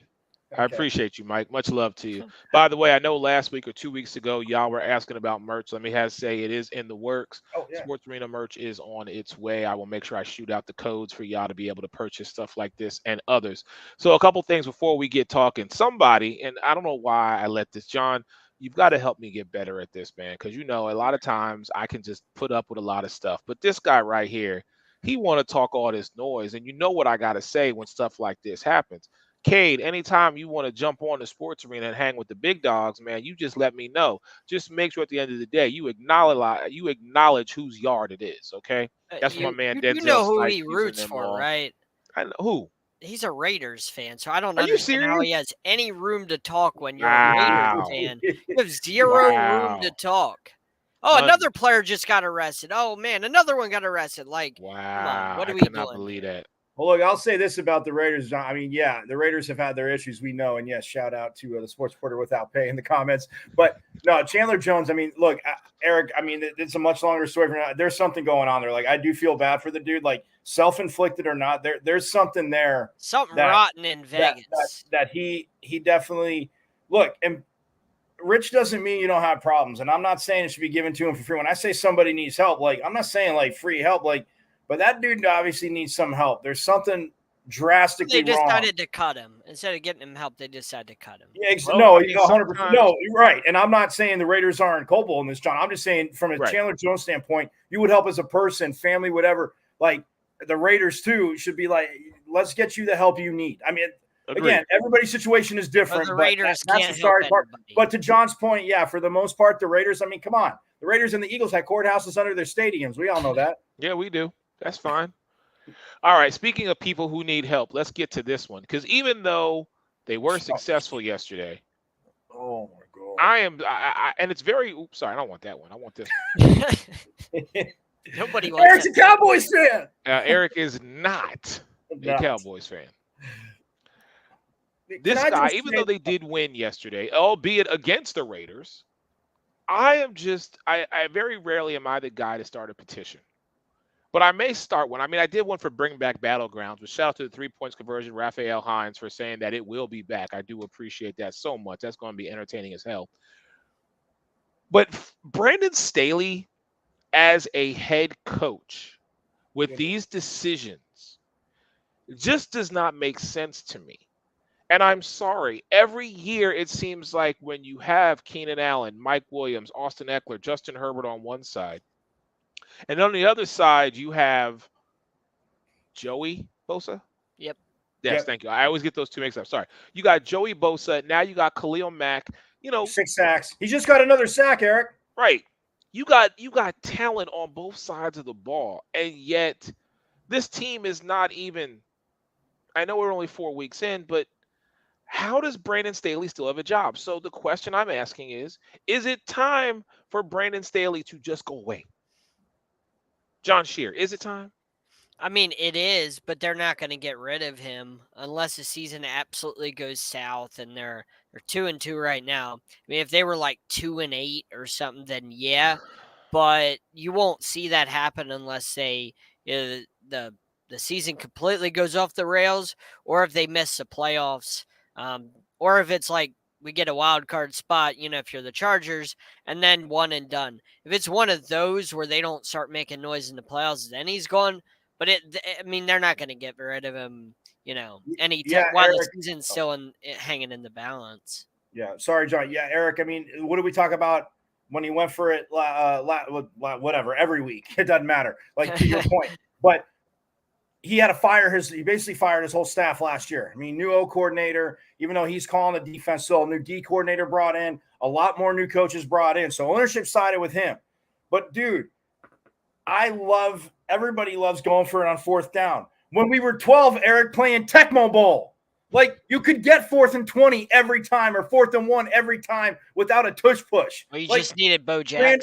Okay. I appreciate you, Mike. Much love to you. By the way, I know last week or 2 weeks ago, y'all were asking about merch. Let me say it is in the works. Oh, yeah. Sports Arena merch is on its way. I will make sure I shoot out the codes for y'all to be able to purchase stuff like this and others. So a couple things before we get talking. Somebody, and I don't know why I let this, John, you've got to help me get better at this, man, because, a lot of times I can just put up with a lot of stuff. But this guy right here, he want to talk all this noise. And you know what I got to say when stuff like this happens. Cade, anytime you want to jump on the Sports Arena and hang with the big dogs, man, you just let me know. Just make sure at the end of the day you acknowledge whose yard it is, okay? That's what my man Denzel. You know who Snipes he roots for, all. right? I know who. He's a Raiders fan, so I don't Are you understand how serious? he has any room to talk when you're Wow. a Raiders fan. You have zero room to talk. Oh, another player just got arrested. Oh man, another one got arrested. Like, wow, come on, what are we cannot doing believe here? that. Well, look, I'll say this about the Raiders, John. I mean, yeah, the Raiders have had their issues, we know. And yes, shout out to the Sports Reporter Without Pay in the comments. But no, Chandler Jones, I mean, look, Eric, I mean, it's a much longer story. There's something going on there. Like, I do feel bad for the dude, like self-inflicted or not. There's something there. Something rotten in Vegas. That he definitely, look, and rich doesn't mean you don't have problems. And I'm not saying it should be given to him for free. When I say somebody needs help, like, I'm not saying like free help, like, but that dude obviously needs some help. There's something drastically wrong. They decided to cut him. Instead of getting him help, they decided to cut him. Yeah, no, 100%. No, you're right. And I'm not saying the Raiders aren't culpable in this, John. I'm just saying from a Chandler Jones standpoint, you would help as a person, family, whatever. Like, the Raiders, too, should be like, let's get you the help you need. I mean, again, everybody's situation is different. But the Raiders that's can't the sorry help part. anybody. But to John's point, yeah, for the most part, the Raiders, I mean, come on. The Raiders and the Eagles had courthouses under their stadiums. We all know that. Yeah, we do. That's fine. All right, speaking of people who need help, let's get to this one. Because even though they were successful yesterday, oh my God, and it's very. Oops, sorry, I don't want that one. I want this. Nobody wants. Eric's a Cowboys fan. Eric is not a Cowboys fan. This guy, even though they did win yesterday, albeit against the Raiders, I very rarely am I the guy to start a petition. But I may start one. I mean, I did one for Bring Back Battlegrounds, but shout out to the 3-point conversion, Raphael Hines, for saying that it will be back. I do appreciate that so much. That's going to be entertaining as hell. But Brandon Staley, as a head coach, with these decisions, just does not make sense to me. And I'm sorry. Every year, it seems like when you have Keenan Allen, Mike Williams, Austin Eckler, Justin Herbert on one side, and on the other side, you have Joey Bosa. Yep. Yes, thank you. I always get those two mixed up. Sorry. You got Joey Bosa. Now you got Khalil Mack. 6 sacks. He just got another sack, Eric. Right. You got talent on both sides of the ball, and yet this team is not even. I know we're only 4 weeks in, but how does Brandon Staley still have a job? So the question I'm asking is it time for Brandon Staley to just go away? John Shear, is it time? I mean, it is, but they're not going to get rid of him unless the season absolutely goes south, and they're 2-2 right now. I mean, if they were like 2-8 or something, then yeah, but you won't see that happen unless the season completely goes off the rails, or if they miss the playoffs, or if it's like we get a wild card spot, if you're the Chargers, and then one and done. If it's one of those where they don't start making noise in the playoffs, then he's gone. But they're not going to get rid of him, anytime while the season's still hanging in the balance. Yeah, sorry, John. Yeah, Eric. I mean, what did we talk about when he went for it? Whatever, every week. It doesn't matter. Like, to your point, but he had to he basically fired his whole staff last year. I mean, new O coordinator, even though he's calling the defense, still a new D coordinator brought in, a lot more new coaches brought in. So ownership sided with him. But dude, everybody loves going for it on 4th down. When we were 12, Eric, playing Tecmo Bowl, like, you could get 4th and 20 every time, or 4th and 1 every time without a tush push. Well, you just needed Bo Jackson.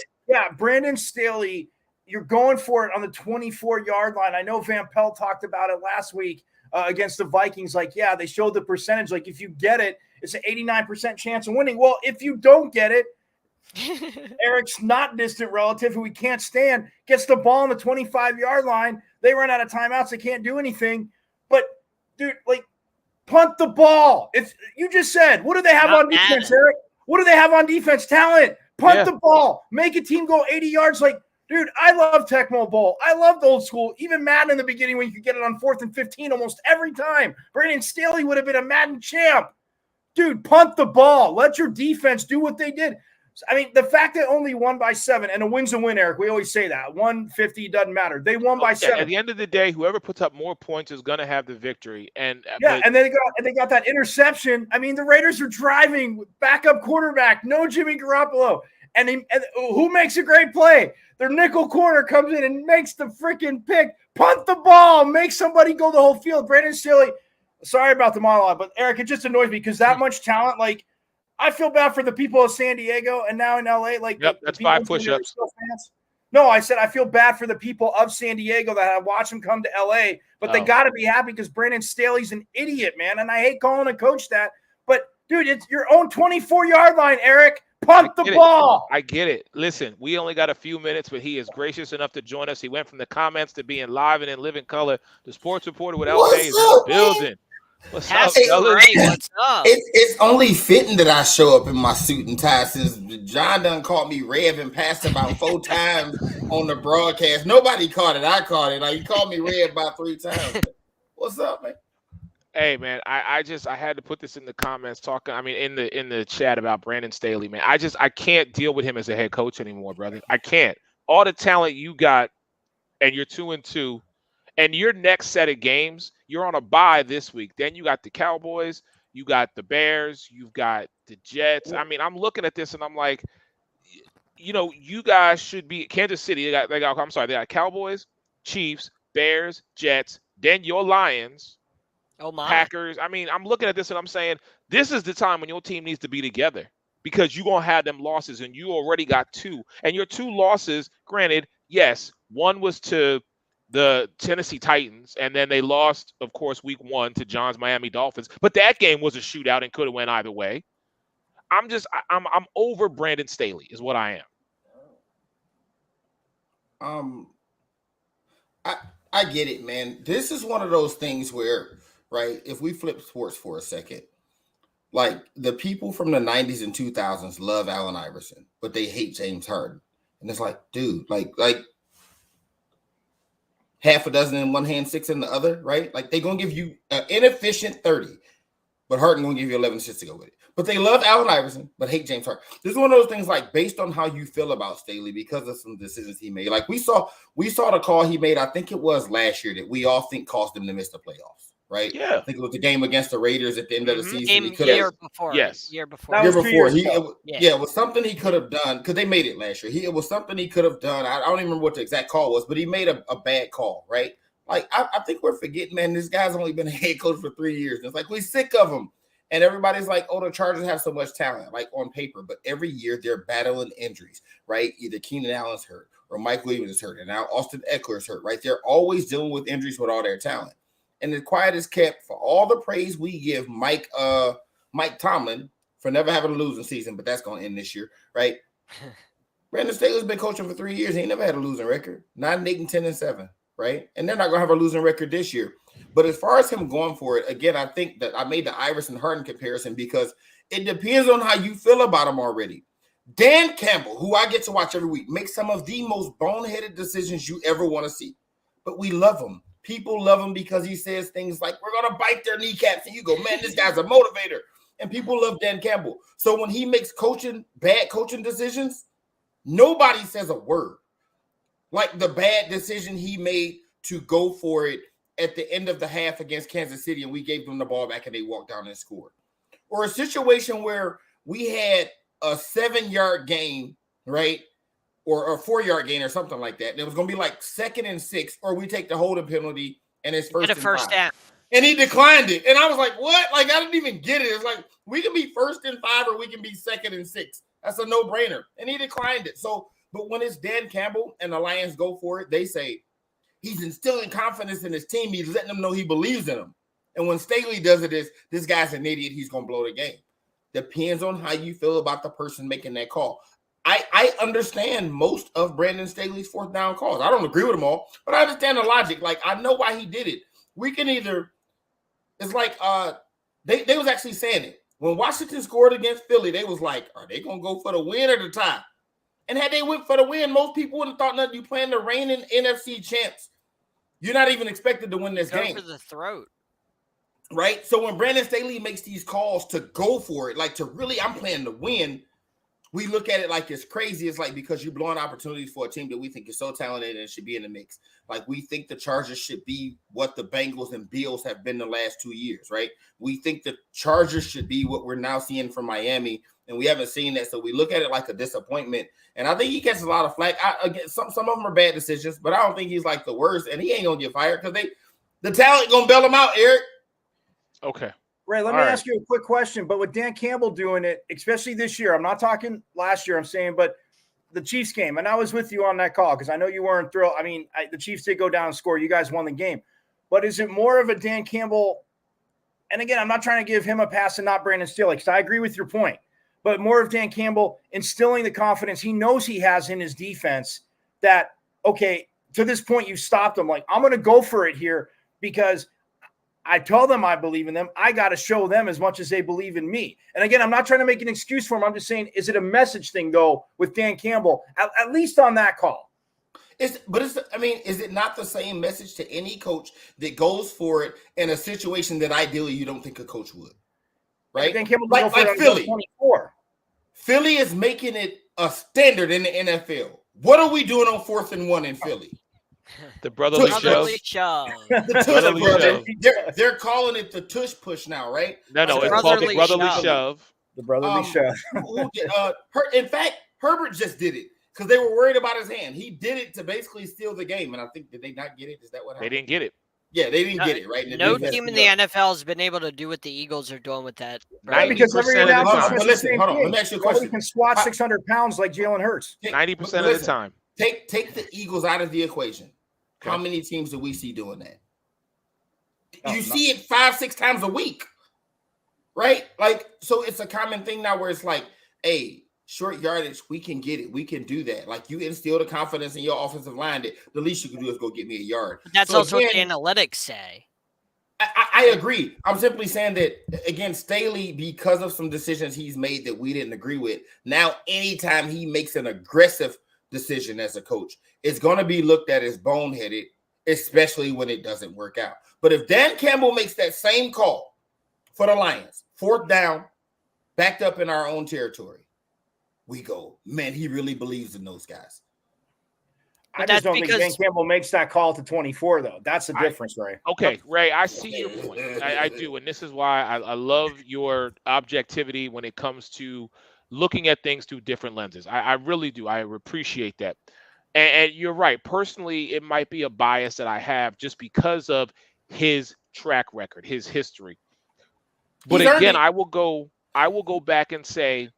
Brandon Staley you're going for it on the 24-yard line. I know Van Pelt talked about it last week against the Vikings. Like, yeah, they showed the percentage. Like, if you get it, it's an 89% chance of winning. Well, if you don't get it, Eric's not distant relative who we can't stand gets the ball on the 25-yard line. They run out of timeouts. They can't do anything. But, dude, like, punt the ball. If you just said, what do they have on defense, Eric? What do they have on defense? Talent. Punt the ball. Make a team go 80 yards. Like, dude, I love Tecmo Bowl. I loved old school. Even Madden in the beginning when you could get it on 4th and 15 almost every time. Brandon Staley would have been a Madden champ. Dude, punt the ball. Let your defense do what they did. I mean, the fact that only won by 7, and a win's a win, Eric. We always say that. 150 doesn't matter. They won by 7. At the end of the day, whoever puts up more points is going to have the victory. And then they got that interception. I mean, the Raiders are driving with backup quarterback, no Jimmy Garoppolo. And who makes a great play? Their nickel corner comes in and makes the freaking pick. Punt the ball. Make somebody go the whole field. Brandon Staley, sorry about the monologue, but Eric, it just annoys me because that much talent, like, I feel bad for the people of San Diego and now in LA. Like, that's 5 push-ups. No, I said I feel bad for the people of San Diego that I watch them come to LA, but they got to be happy because Brandon Staley's an idiot, man. And I hate calling a coach that. But, dude, it's your own 24-yard line, Eric. Punt the ball. I get it. Listen, we only got a few minutes, but he is gracious enough to join us. He went from the comments to being live and in living color. The sports reporter with LA is in the building. What's up, fellas? What's up? It's only fitting that I show up in my suit and tie since John done called me Rev and passed about 4 times on the broadcast. Nobody caught it. I caught it. Like, he called me Rev about 3 times. What's up, man? Hey, man, I had to put this in the comments in the chat about Brandon Staley, man. I can't deal with him as a head coach anymore, brother. I can't. All the talent you got, and you're 2-2, and your next set of games, you're on a bye this week. Then you got the Cowboys, you got the Bears, you've got the Jets. I mean, I'm looking at this and I'm like, you guys should be Kansas City. They got Cowboys, Chiefs, Bears, Jets, then your Lions. Oh my. Packers. I mean, I'm looking at this and I'm saying this is the time when your team needs to be together because you're going to have them losses and you already got 2. And your 2 losses, granted, yes, one was to the Tennessee Titans and then they lost, of course, week 1 to John's Miami Dolphins. But that game was a shootout and could have went either way. I'm over Brandon Staley is what I am. I get it, man. This is one of those things where, right, if we flip sports for a second, like the people from the 90s and 2000s love Allen Iverson, but they hate James Harden. And it's like, dude, like half a dozen in one hand, 6 in the other, right? Like they're going to give you an inefficient 30, but Harden going to give you 11 assists to go with it. But they love Allen Iverson, but hate James Harden. This is one of those things like based on how you feel about Staley because of some decisions he made. Like we saw the call he made, I think it was last year that we all think caused him to miss the playoffs, right? Yeah. I think it was the game against the Raiders at the end of the season. Year before. It was something he could have done because they made it last year. It was something he could have done. I don't even remember what the exact call was, but he made a bad call, right? Like I think we're forgetting, man, this guy's only been a head coach for 3 years. And it's like we're sick of him. And everybody's like, oh, the Chargers have so much talent, like on paper. But every year they're battling injuries, right? Either Keenan Allen's hurt or Mike Williams is hurt. And now Austin Eckler is hurt, right? They're always dealing with injuries with all their talent. And the quiet is kept for all the praise we give Mike Tomlin for never having a losing season, but that's going to end this year, right? Brandon Staley's been coaching for 3 years. He ain't never had a losing record. 9-8 and 10-7, right? And they're not going to have a losing record this year. But as far as him going for it, again, I think that I made the Iverson Harden comparison because it depends on how you feel about him already. Dan Campbell, who I get to watch every week, makes some of the most boneheaded decisions you ever want to see. But we love him. People love him because he says things like, we're going to bite their kneecaps. And you go, man, this guy's a motivator. And people love Dan Campbell. So when he makes bad coaching decisions, nobody says a word. Like the bad decision he made to go for it at the end of the half against Kansas City, and we gave them the ball back and they walked down and scored. Or a situation where we had a 7-yard gain, right? Or a 4-yard gain or something like that. And it was going to be like 2nd and 6, or we take the holding penalty and it's first down. And he declined it. And I was like, what? Like, I didn't even get it. It's like, we can be 1st and 5 or we can be 2nd and 6. That's a no-brainer. And he declined it. So, But when it's Dan Campbell and the Lions go for it, they say he's instilling confidence in his team. He's letting them know he believes in them. And when Staley does it, this guy's an idiot. He's going to blow the game. Depends on how you feel about the person making that call. I understand most of Brandon Staley's fourth down calls. I don't agree with them all, but I understand the logic. Like, I know why he did it. We can either – it's like they was actually saying it. When Washington scored against Philly, they was like, are they going to go for the win or the tie? And had they went for the win, most people wouldn't have thought nothing. You playing the reigning NFC champs. You're not even expected to win this game. Go for the throat. Right? So when Brandon Staley makes these calls to go for it, like to really, I'm playing to win, we look at it like it's crazy. It's like because you're blowing opportunities for a team that we think is so talented and should be in the mix. Like we think the Chargers should be what the Bengals and Bills have been the last 2 years, right? We think the Chargers should be what we're now seeing from Miami, and we haven't seen that. So we look at it like a disappointment. And I think he gets a lot of flack. Again, some of them are bad decisions, but I don't think he's like the worst, and he ain't going to get fired because the talent going to bail him out, Eric. Okay. Ray, let me ask you a quick question. But with Dan Campbell doing it, especially this year, I'm not talking last year, I'm saying, but the Chiefs game, and I was with you on that call because I know you weren't thrilled. I mean, the Chiefs did go down and score. You guys won the game. But is it more of a Dan Campbell? And again, I'm not trying to give him a pass and not Brandon Staley because I agree with your point. But more of Dan Campbell instilling the confidence he knows he has in his defense that, okay, to this point, you stopped him. Like, I'm going to go for it here because I tell them I believe in them. I got to show them as much as they believe in me. And again, I'm not trying to make an excuse for him. I'm just saying, is it a message thing, though, with Dan Campbell, at least on that call? Is it not the same message to any coach that goes for it in a situation that ideally you don't think a coach would? Right? Dan Campbell like Philly. 24. Philly is making it a standard in the NFL. What are we doing on 4th and 1 in Philly? The brotherly shove. They're calling it the tush push now, right? No, it's called the brotherly shove. The brotherly shove. In fact, Herbert just did it because they were worried about his hand. He did it to basically steal the game, and I think did they not get it? Is that what happened? They didn't get it. Yeah, they didn't get it, right? No team in the NFL has been able to do what the Eagles are doing with that. Right, because every hold on, let me ask you a question. Nobody can squat 600 pounds like Jalen Hurts. 90% of the time. Take the Eagles out of the equation. Okay. How many teams do we see doing that? You see it 5-6 times a week, right? Like, so it's a common thing now where it's like, hey, short yardage, we can get it. We can do that. Like, you instill the confidence in your offensive line that the least you can do is go get me a yard. But that's also what the analytics say. I agree. I'm simply saying that, again, Staley, because of some decisions he's made that we didn't agree with, now anytime he makes an aggressive decision as a coach, it's going to be looked at as boneheaded, especially when it doesn't work out. But if Dan Campbell makes that same call for the Lions, 4th down, backed up in our own territory, we go, man, he really believes in those guys. I just don't think Dan Campbell makes that call to 24, though. That's the difference, Ray. Okay, Ray, I see your point. I do. And this is why I love your objectivity when it comes to looking at things through different lenses. I really do. I appreciate that. And you're right. Personally, it might be a bias that I have just because of his track record, his history. But again, I will go back and say,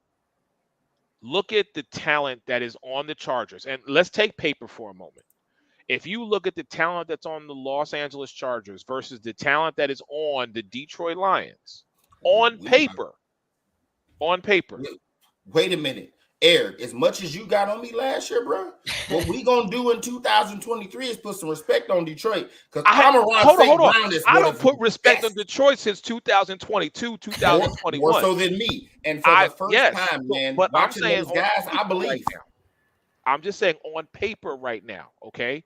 look at the talent that is on the Chargers. And let's take paper for a moment. If you look at the talent that's on the Los Angeles Chargers versus the talent that is on the Detroit Lions, on paper. Wait a minute. Eric, as much as you got on me last year, bro, what we gonna do in 2023 is put some respect on Detroit. Because I'm around. Hold on. I don't put respect on Detroit since 2022, 2021. More so than me. And for the first time, man, but watching those guys, I believe. Right now, I'm just saying on paper right now, okay?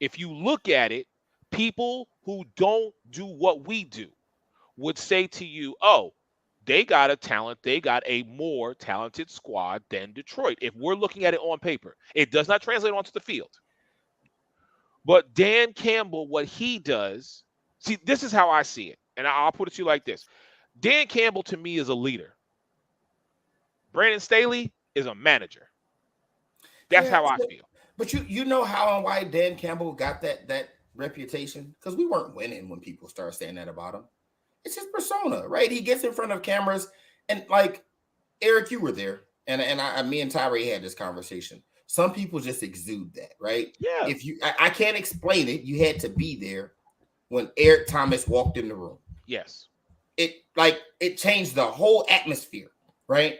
If you look at it, people who don't do what we do would say to you, oh, they got a more talented squad than Detroit. If we're looking at it on paper, it does not translate onto the field. But Dan Campbell, what he does, see, this is how I see it. And I'll put it to you like this. Dan Campbell, to me, is a leader. Brandon Staley is a manager. That's how I feel. But you know how and why Dan Campbell got that reputation? Because we weren't winning when people started saying that about him. It's his persona, right? He gets in front of cameras, and like Eric, you were there, and me and Tyree had this conversation. Some people just exude that, right? Yeah. I can't explain it. You had to be there when Eric Thomas walked in the room. Yes. It changed the whole atmosphere, right?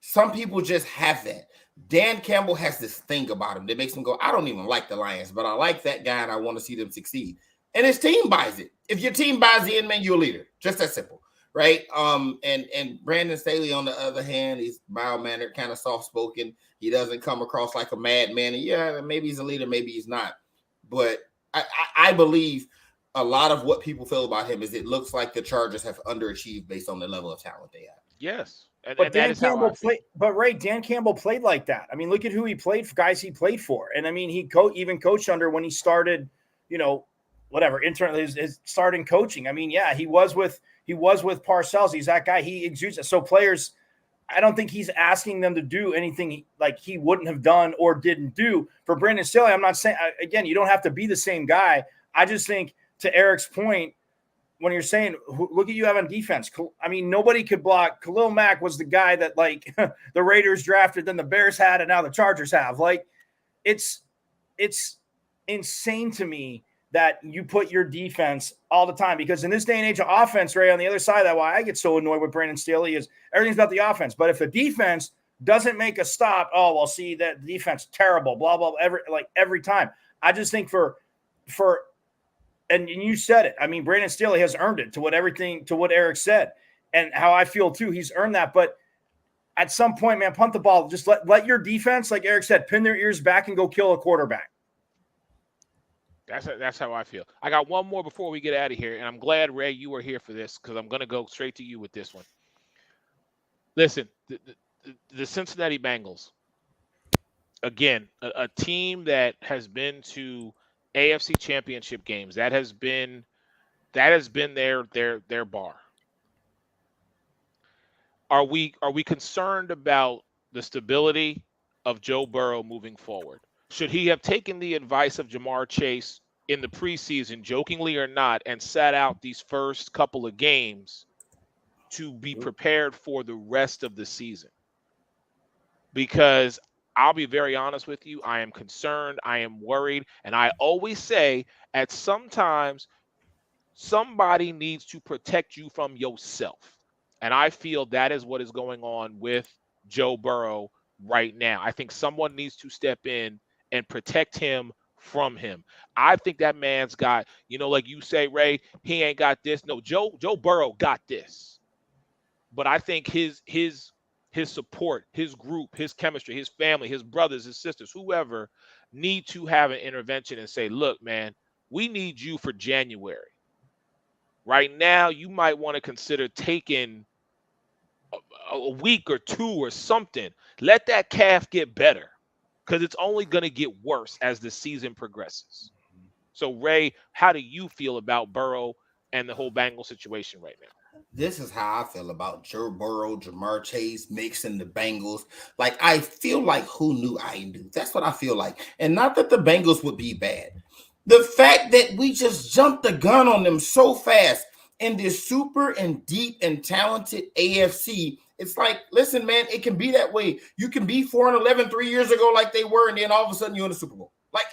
Some people just have that. Dan Campbell has this thing about him that makes him go, I don't even like the Lions, but I like that guy and I want to see them succeed. And his team buys it. If your team buys in, man, you're a leader. Just that simple, right? And Brandon Staley, on the other hand, he's mild-mannered, kind of soft-spoken. He doesn't come across like a madman. And yeah, maybe he's a leader, maybe he's not. But I believe a lot of what people feel about him is it looks like the Chargers have underachieved based on the level of talent they have. Yes. But Dan Campbell played. But Ray, Dan Campbell played like that. I mean, look at who he played for, guys he played for, and I mean, he even coached under when he started. Whatever internally his starting coaching. I mean, yeah, he was with Parcells. He's that guy. He exudes it. So players, I don't think he's asking them to do anything like he wouldn't have done or didn't do. For Brandon Staley, I'm not saying again, you don't have to be the same guy. I just think to Eric's point, when you're saying, look at you have on defense. I mean, nobody could block. Khalil Mack was the guy that like the Raiders drafted, then the Bears had, and now the Chargers have. Like, it's insane to me that you put your defense all the time, because in this day and age of offense, Ray, on the other side of that, why I get so annoyed with Brandon Staley is everything's about the offense. But if the defense doesn't make a stop, oh, well, see, that defense terrible, blah, blah, blah, every time. I just think and you said it. I mean, Brandon Staley has earned it to what Eric said, and how I feel too. He's earned that. But at some point, man, punt the ball. Just let your defense, like Eric said, pin their ears back and go kill a quarterback. That's how I feel. I got one more before we get out of here, and I'm glad, Ray, you were here for this, because I'm going to go straight to you with this one. Listen, the Cincinnati Bengals, again, a team that has been to AFC Championship games. That has been their bar. Are we concerned about the stability of Joe Burrow moving forward? Should he have taken the advice of Jamar Chase in the preseason, jokingly or not, and sat out these first couple of games to be prepared for the rest of the season? Because I'll be very honest with you, I am concerned, I am worried, and I always say at sometimes somebody needs to protect you from yourself. And I feel that is what is going on with Joe Burrow right now. I think someone needs to step in and protect him from him. I think that man's got, like you say, Ray, he ain't got this. No, Joe Burrow got this. But I think his support, his group, his chemistry, his family, his brothers, his sisters, whoever, need to have an intervention and say, look, man, we need you for January. Right now, you might want to consider taking a week or two or something. Let that calf get better, because it's only going to get worse as the season progresses. So, Ray, how do you feel about Burrow and the whole Bengals situation right now? This is how I feel about Joe Burrow, Jamar Chase, mixing the Bengals. Like, I feel like who knew I knew. That's what I feel like. And not that the Bengals would be bad. The fact that we just jumped the gun on them so fast in this super and deep and talented AFC, it's like, listen, man, it can be that way. You can be 4-11 3 years ago like they were, and then all of a sudden you're in the Super Bowl. Like,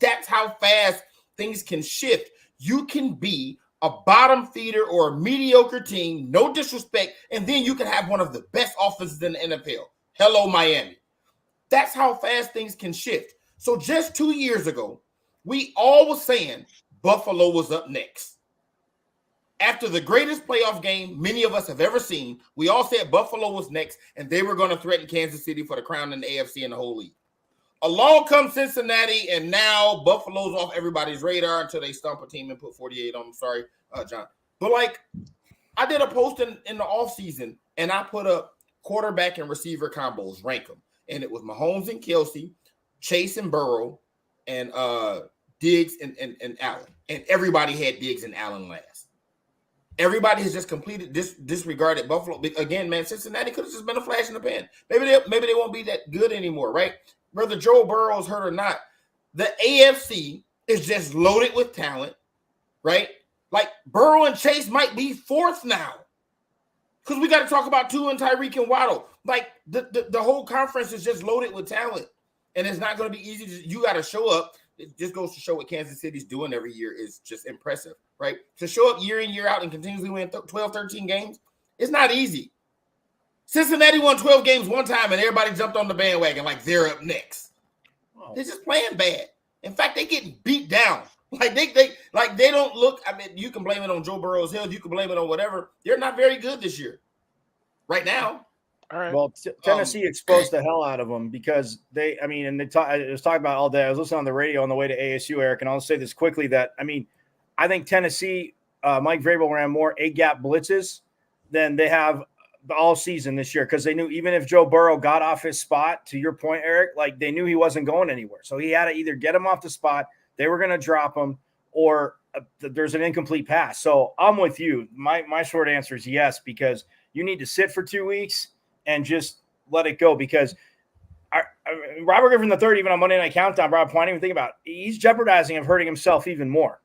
that's how fast things can shift. You can be a bottom feeder or a mediocre team, no disrespect, and then you can have one of the best offenses in the NFL. Hello, Miami. That's how fast things can shift. So just 2 years ago, we all were saying Buffalo was up next. After the greatest playoff game many of us have ever seen, we all said Buffalo was next, and they were going to threaten Kansas City for the crown in the AFC and the whole league. Along comes Cincinnati, and now Buffalo's off everybody's radar until they stump a team and put 48 on them. Sorry, John. But, like, I did a post in the offseason, and I put up quarterback and receiver combos, rank them. And it was Mahomes and Kelsey, Chase and Burrow, and Diggs and Allen. And everybody had Diggs and Allen last. Everybody has just completed disregarded Buffalo. Again, man, Cincinnati could have just been a flash in the pan. Maybe they won't be that good anymore, right? Whether Joe Burrow is hurt or not, the AFC is just loaded with talent, right? Like, Burrow and Chase might be fourth now, because we got to talk about Tua and Tyreek and Waddle. Like, the whole conference is just loaded with talent. And it's not going to be easy. You got to show up. It just goes to show what Kansas City's doing every year is just impressive, right? To show up year in, year out and continuously win 12, 13 games, it's not easy. Cincinnati won 12 games one time and everybody jumped on the bandwagon like they're up next. Wow. They're just playing bad. In fact, they get beat down. Like they don't look. I mean, you can blame it on Joe Burrow's health. You can blame it on whatever. They're not very good this year, right now. All right. Well, Tennessee exposed the hell out of them because I was talking about all day. I was listening on the radio on the way to ASU, Eric, and I'll say this quickly that, I think Tennessee, Mike Vrabel ran more A-gap blitzes than they have all season this year because they knew even if Joe Burrow got off his spot, to your point, Eric, like they knew he wasn't going anywhere. So he had to either get him off the spot, they were going to drop him, or there's an incomplete pass. So I'm with you. My short answer is yes, because you need to sit for 2 weeks and just let it go because Robert Griffin III, even on Monday Night Countdown, brought up a point I didn't even think about. He's jeopardizing of hurting himself even more.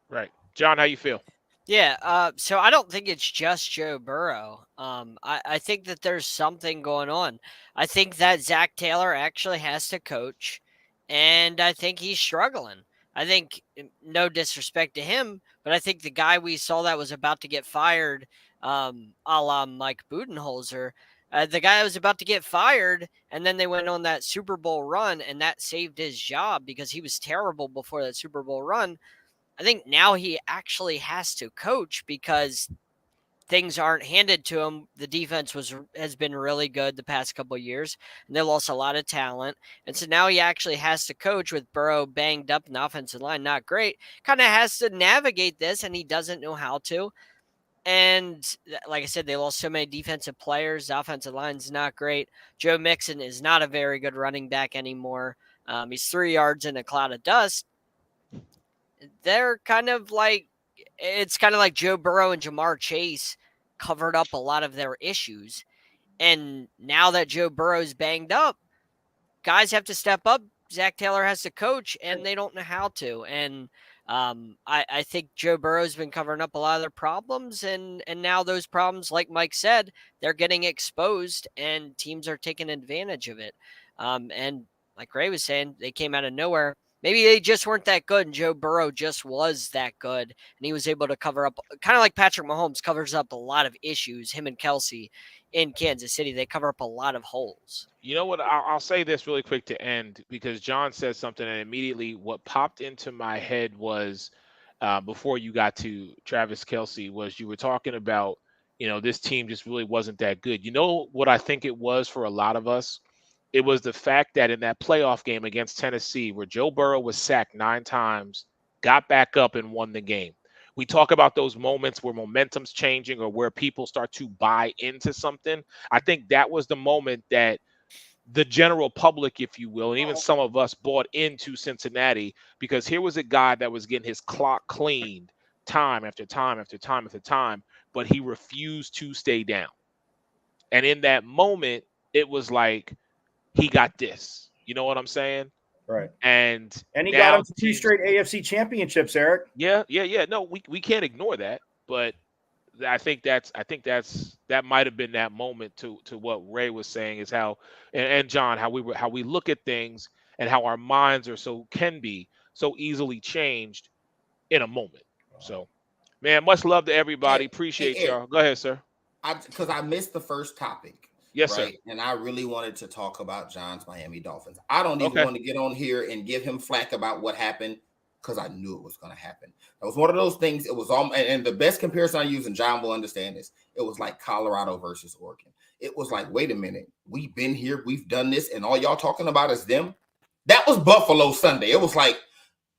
Right. John, how you feel? Yeah, so I don't think it's just Joe Burrow. I think that there's something going on. I think that Zach Taylor actually has to coach, and I think he's struggling. I think, no disrespect to him, but I think the guy we saw that was about to get fired, a la Mike Budenholzer, the guy was about to get fired, and then they went on that Super Bowl run, and that saved his job because he was terrible before that Super Bowl run. I think now he actually has to coach because things aren't handed to him. The defense has been really good the past couple of years, and they lost a lot of talent. And so now he actually has to coach with Burrow banged up and the offensive line not great. Kind of has to navigate this, and he doesn't know how to. And like I said, they lost so many defensive players. The offensive line's not great. Joe Mixon is not a very good running back anymore. He's 3 yards in a cloud of dust. They're it's kind of like Joe Burrow and Jamar Chase covered up a lot of their issues. And now that Joe Burrow's banged up, guys have to step up. Zach Taylor has to coach, and they don't know how to. And I think Joe Burrow's been covering up a lot of their problems, and now those problems, like Mike said, they're getting exposed, and teams are taking advantage of it. And like Ray was saying, they came out of nowhere. Maybe they just weren't that good, and Joe Burrow just was that good, and he was able to cover up, kind of like Patrick Mahomes covers up a lot of issues, him and Kelsey in Kansas City. They cover up a lot of holes. You know what? I'll say this really quick to end, because John said something, and immediately what popped into my head was, before you got to Travis Kelce, was you were talking about, this team just really wasn't that good. You know what I think it was for a lot of us? It was the fact that in that playoff game against Tennessee, where Joe Burrow was sacked 9 times, got back up and won the game. We talk about those moments where momentum's changing or where people start to buy into something. I think that was the moment that the general public, if you will, and even some of us bought into Cincinnati, because here was a guy that was getting his clock cleaned time after time after time after time, but he refused to stay down. And in that moment, it was like, he got this. You know what I'm saying? Right. And he got him to 2 straight AFC championships, Eric. Yeah. No, we can't ignore that. But I think that might have been that moment to what Ray was saying, is how, and John, how we look at things and how our minds can be so easily changed in a moment. So, man, much love to everybody. Appreciate y'all. Go ahead, sir. Because I missed the first topic. Yes, right? sir. And I really wanted to talk about John's Miami Dolphins. I don't even want to get on here and give him flack about what happened, because I knew it was going to happen. It was one of those things. It was all, and the best comparison I use, and John will understand this, it was like Colorado versus Oregon. It was like, wait a minute, we've been here, we've done this, and all y'all talking about is them. That was Buffalo Sunday. It was like,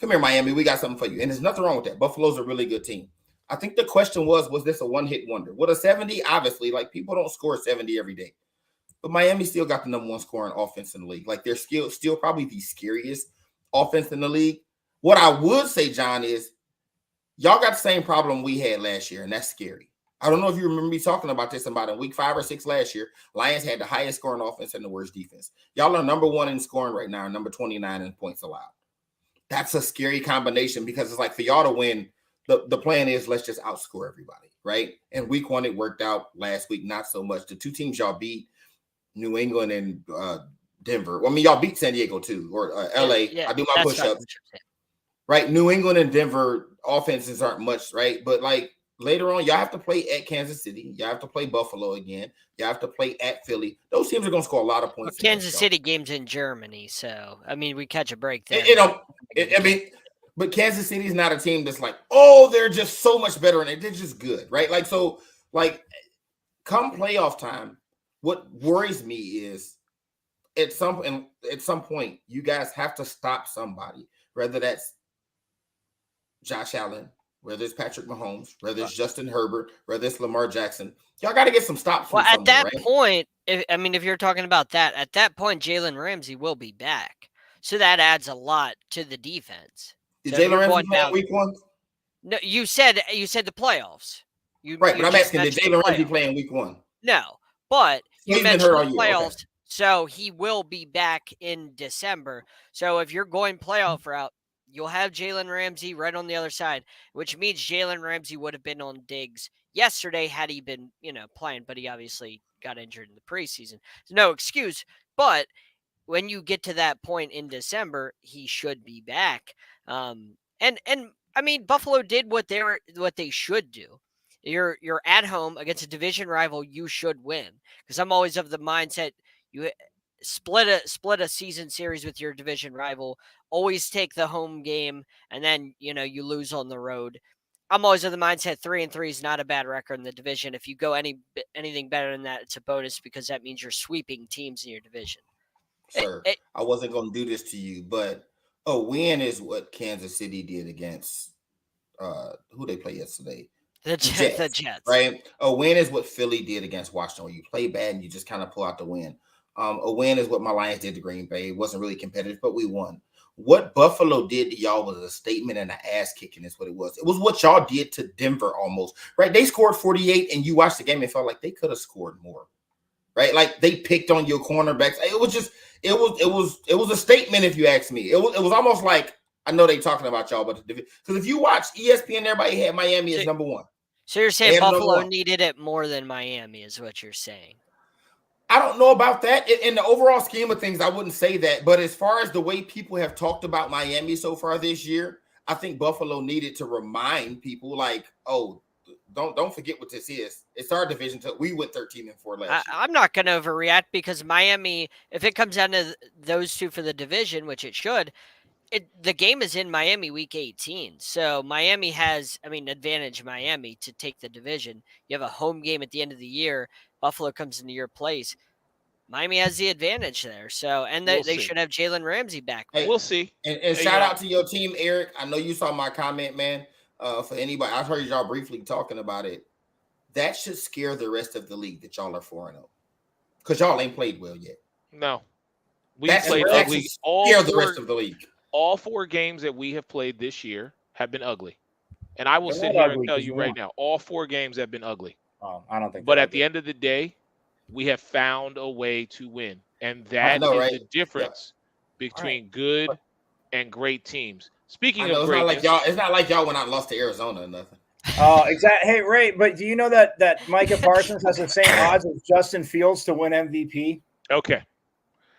come here, Miami, we got something for you. And there's nothing wrong with that. Buffalo's a really good team. I think the question was this a one-hit wonder? With a 70, obviously, like, people don't score 70 every day. But Miami still got the number 1 scoring offense in the league. Like, they're still probably the scariest offense in the league. What I would say, John, is y'all got the same problem we had last year, and that's scary. I don't know if you remember me talking about this about in week 5 or 6 last year. Lions had the highest scoring offense and the worst defense. Y'all are number 1 in scoring right now, number 29 in points allowed. That's a scary combination, because it's like, for y'all to win, the plan is let's just outscore everybody, right? And week 1, it worked out. Last week, not so much. The 2 teams y'all beat, New England and Denver. Well, I mean, y'all beat San Diego too, or LA. Yeah, I do my push-ups. Right. New England and Denver offenses aren't much, right? But like later on, y'all have to play at Kansas City. Y'all have to play Buffalo again. Y'all have to play at Philly. Those teams are going to score a lot of points. Kansas City game's in Germany, so I mean, we catch a break there. But Kansas City is not a team that's like, oh, they're just so much better, and they're just good, right? Like so, like come playoff time, what worries me is at some point, you guys have to stop somebody, whether that's Josh Allen, whether it's Patrick Mahomes, whether it's Justin Herbert, whether it's Lamar Jackson. Y'all got to get some stops. Well, at that point, if you're talking about that, at that point, Jalen Ramsey will be back. So that adds a lot to the defense. Did Jalen Ramsey play in week 1? No, you said the playoffs. But I'm asking, did Jalen Ramsey play in week 1? No, but you mentioned the playoffs. Okay. So he will be back in December. So if you're going playoff route, you'll have Jalen Ramsey right on the other side, which means Jalen Ramsey would have been on Diggs yesterday had he been, playing, but he obviously got injured in the preseason. So no excuse. But when you get to that point in December, he should be back. And I mean, Buffalo did what they should do. You're at home against a division rival. You should win, because I'm always of the mindset you split a season series with your division rival. Always take the home game, and then you lose on the road. I'm always of the mindset 3-3 is not a bad record in the division. If you go anything better than that, it's a bonus, because that means you're sweeping teams in your division. Sir, I wasn't going to do this to you, but a win is what Kansas City did against who they play yesterday. The Jets. Right? A win is what Philly did against Washington, where you play bad and you just kind of pull out the win. A win is what my Lions did to Green Bay. It wasn't really competitive, but we won. What Buffalo did to y'all was a statement and an ass kicking is what it was. It was what y'all did to Denver almost, right? They scored 48 and you watched the game and felt like they could have scored more, right? Like they picked on your cornerbacks. It was a statement if you ask me. It was almost like, I know they talking about y'all, but because if you watch ESPN, everybody had Miami as number 1. So you're saying Buffalo needed it more than Miami is what you're saying? I don't know about that. In the overall scheme of things, I wouldn't say that. But as far as the way people have talked about Miami so far this year, I think Buffalo needed to remind people like, oh, don't forget what this is. It's our division. We went 13-4 last year. I'm not going to overreact, because Miami, if it comes down to those two for the division, which it should, the game is in Miami week 18. So Miami has, advantage Miami to take the division. You have a home game at the end of the year. Buffalo comes into your place. Miami has the advantage there. So, and they should have Jalen Ramsey back. Hey, we'll see. And shout out to your team, Eric. I know you saw my comment, man. For anybody, I've heard y'all briefly talking about it. That should scare the rest of the league that y'all are 4-0, because y'all ain't played well yet. No, we played ugly. The rest of the league. All 4 games that we have played this year have been ugly, and I will sit here and tell you right now, all 4 games have been ugly. I don't think. But at the end of the day, we have found a way to win, and that is the difference between good and great teams. Speaking of greatness, it's not like y'all went out and lost to Arizona or nothing. Oh, exactly. Hey, Ray, but do you know that Micah Parsons has the same odds as Justin Fields to win MVP? Okay.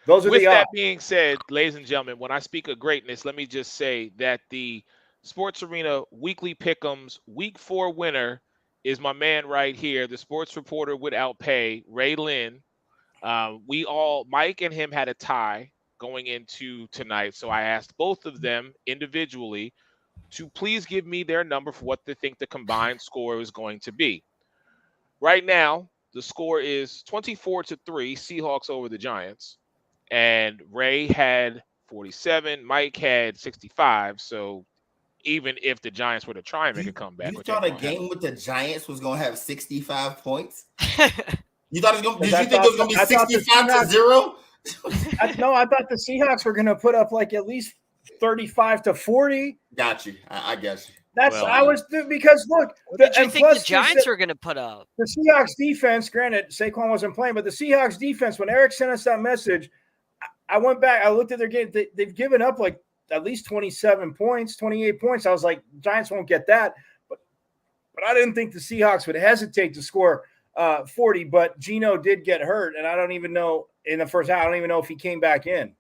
Those are With the that odds. being said, ladies and gentlemen, when I speak of greatness, let me just say that the Sports Arena Weekly Pick'ems Week 4 winner is my man right here, the sports reporter without pay, Ray Lynn. Mike and him had a tie going into tonight, so I asked both of them individually to please give me their number for what they think the combined score is going to be. Right now, the score is 24-3, Seahawks over the Giants, and Ray had 47, Mike had 65, so even if the Giants were to try and make a comeback. You thought a game with the Giants was going to have 65 points? You thought it was going to? Did you think it was going to be 65-0? No, I thought the Seahawks were going to put up like at least 35-40. Got you. I guess. Because look, what did you think the Giants were going to put up? The Seahawks defense, granted, Saquon wasn't playing, but the Seahawks defense, when Eric sent us that message, I went back, I looked at their game. They've given up like at least 27 points, 28 points. I was like, Giants won't get that. But I didn't think the Seahawks would hesitate to score 40, but Geno did get hurt, and I don't even know in the first half. I don't even know if he came back in.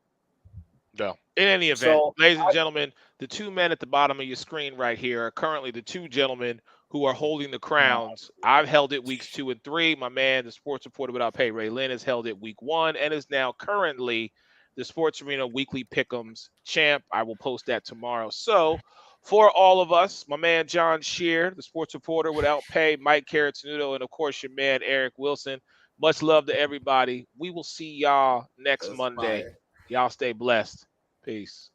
No. In any event, ladies and gentlemen, the two men at the bottom of your screen right here are currently the two gentlemen who are holding the crowns. I've held it weeks 2 and 3. My man, the sports reporter without pay, Ray Lynn, has held it week 1 and is now currently the Sports Arena Weekly Pick'ems champ. I will post that tomorrow. So for all of us, my man John Shear, the sports reporter without pay, Mike Carrottenuto, and of course your man Eric Wilson. Much love to everybody. We will see y'all next Monday. Fire. Y'all stay blessed. Peace.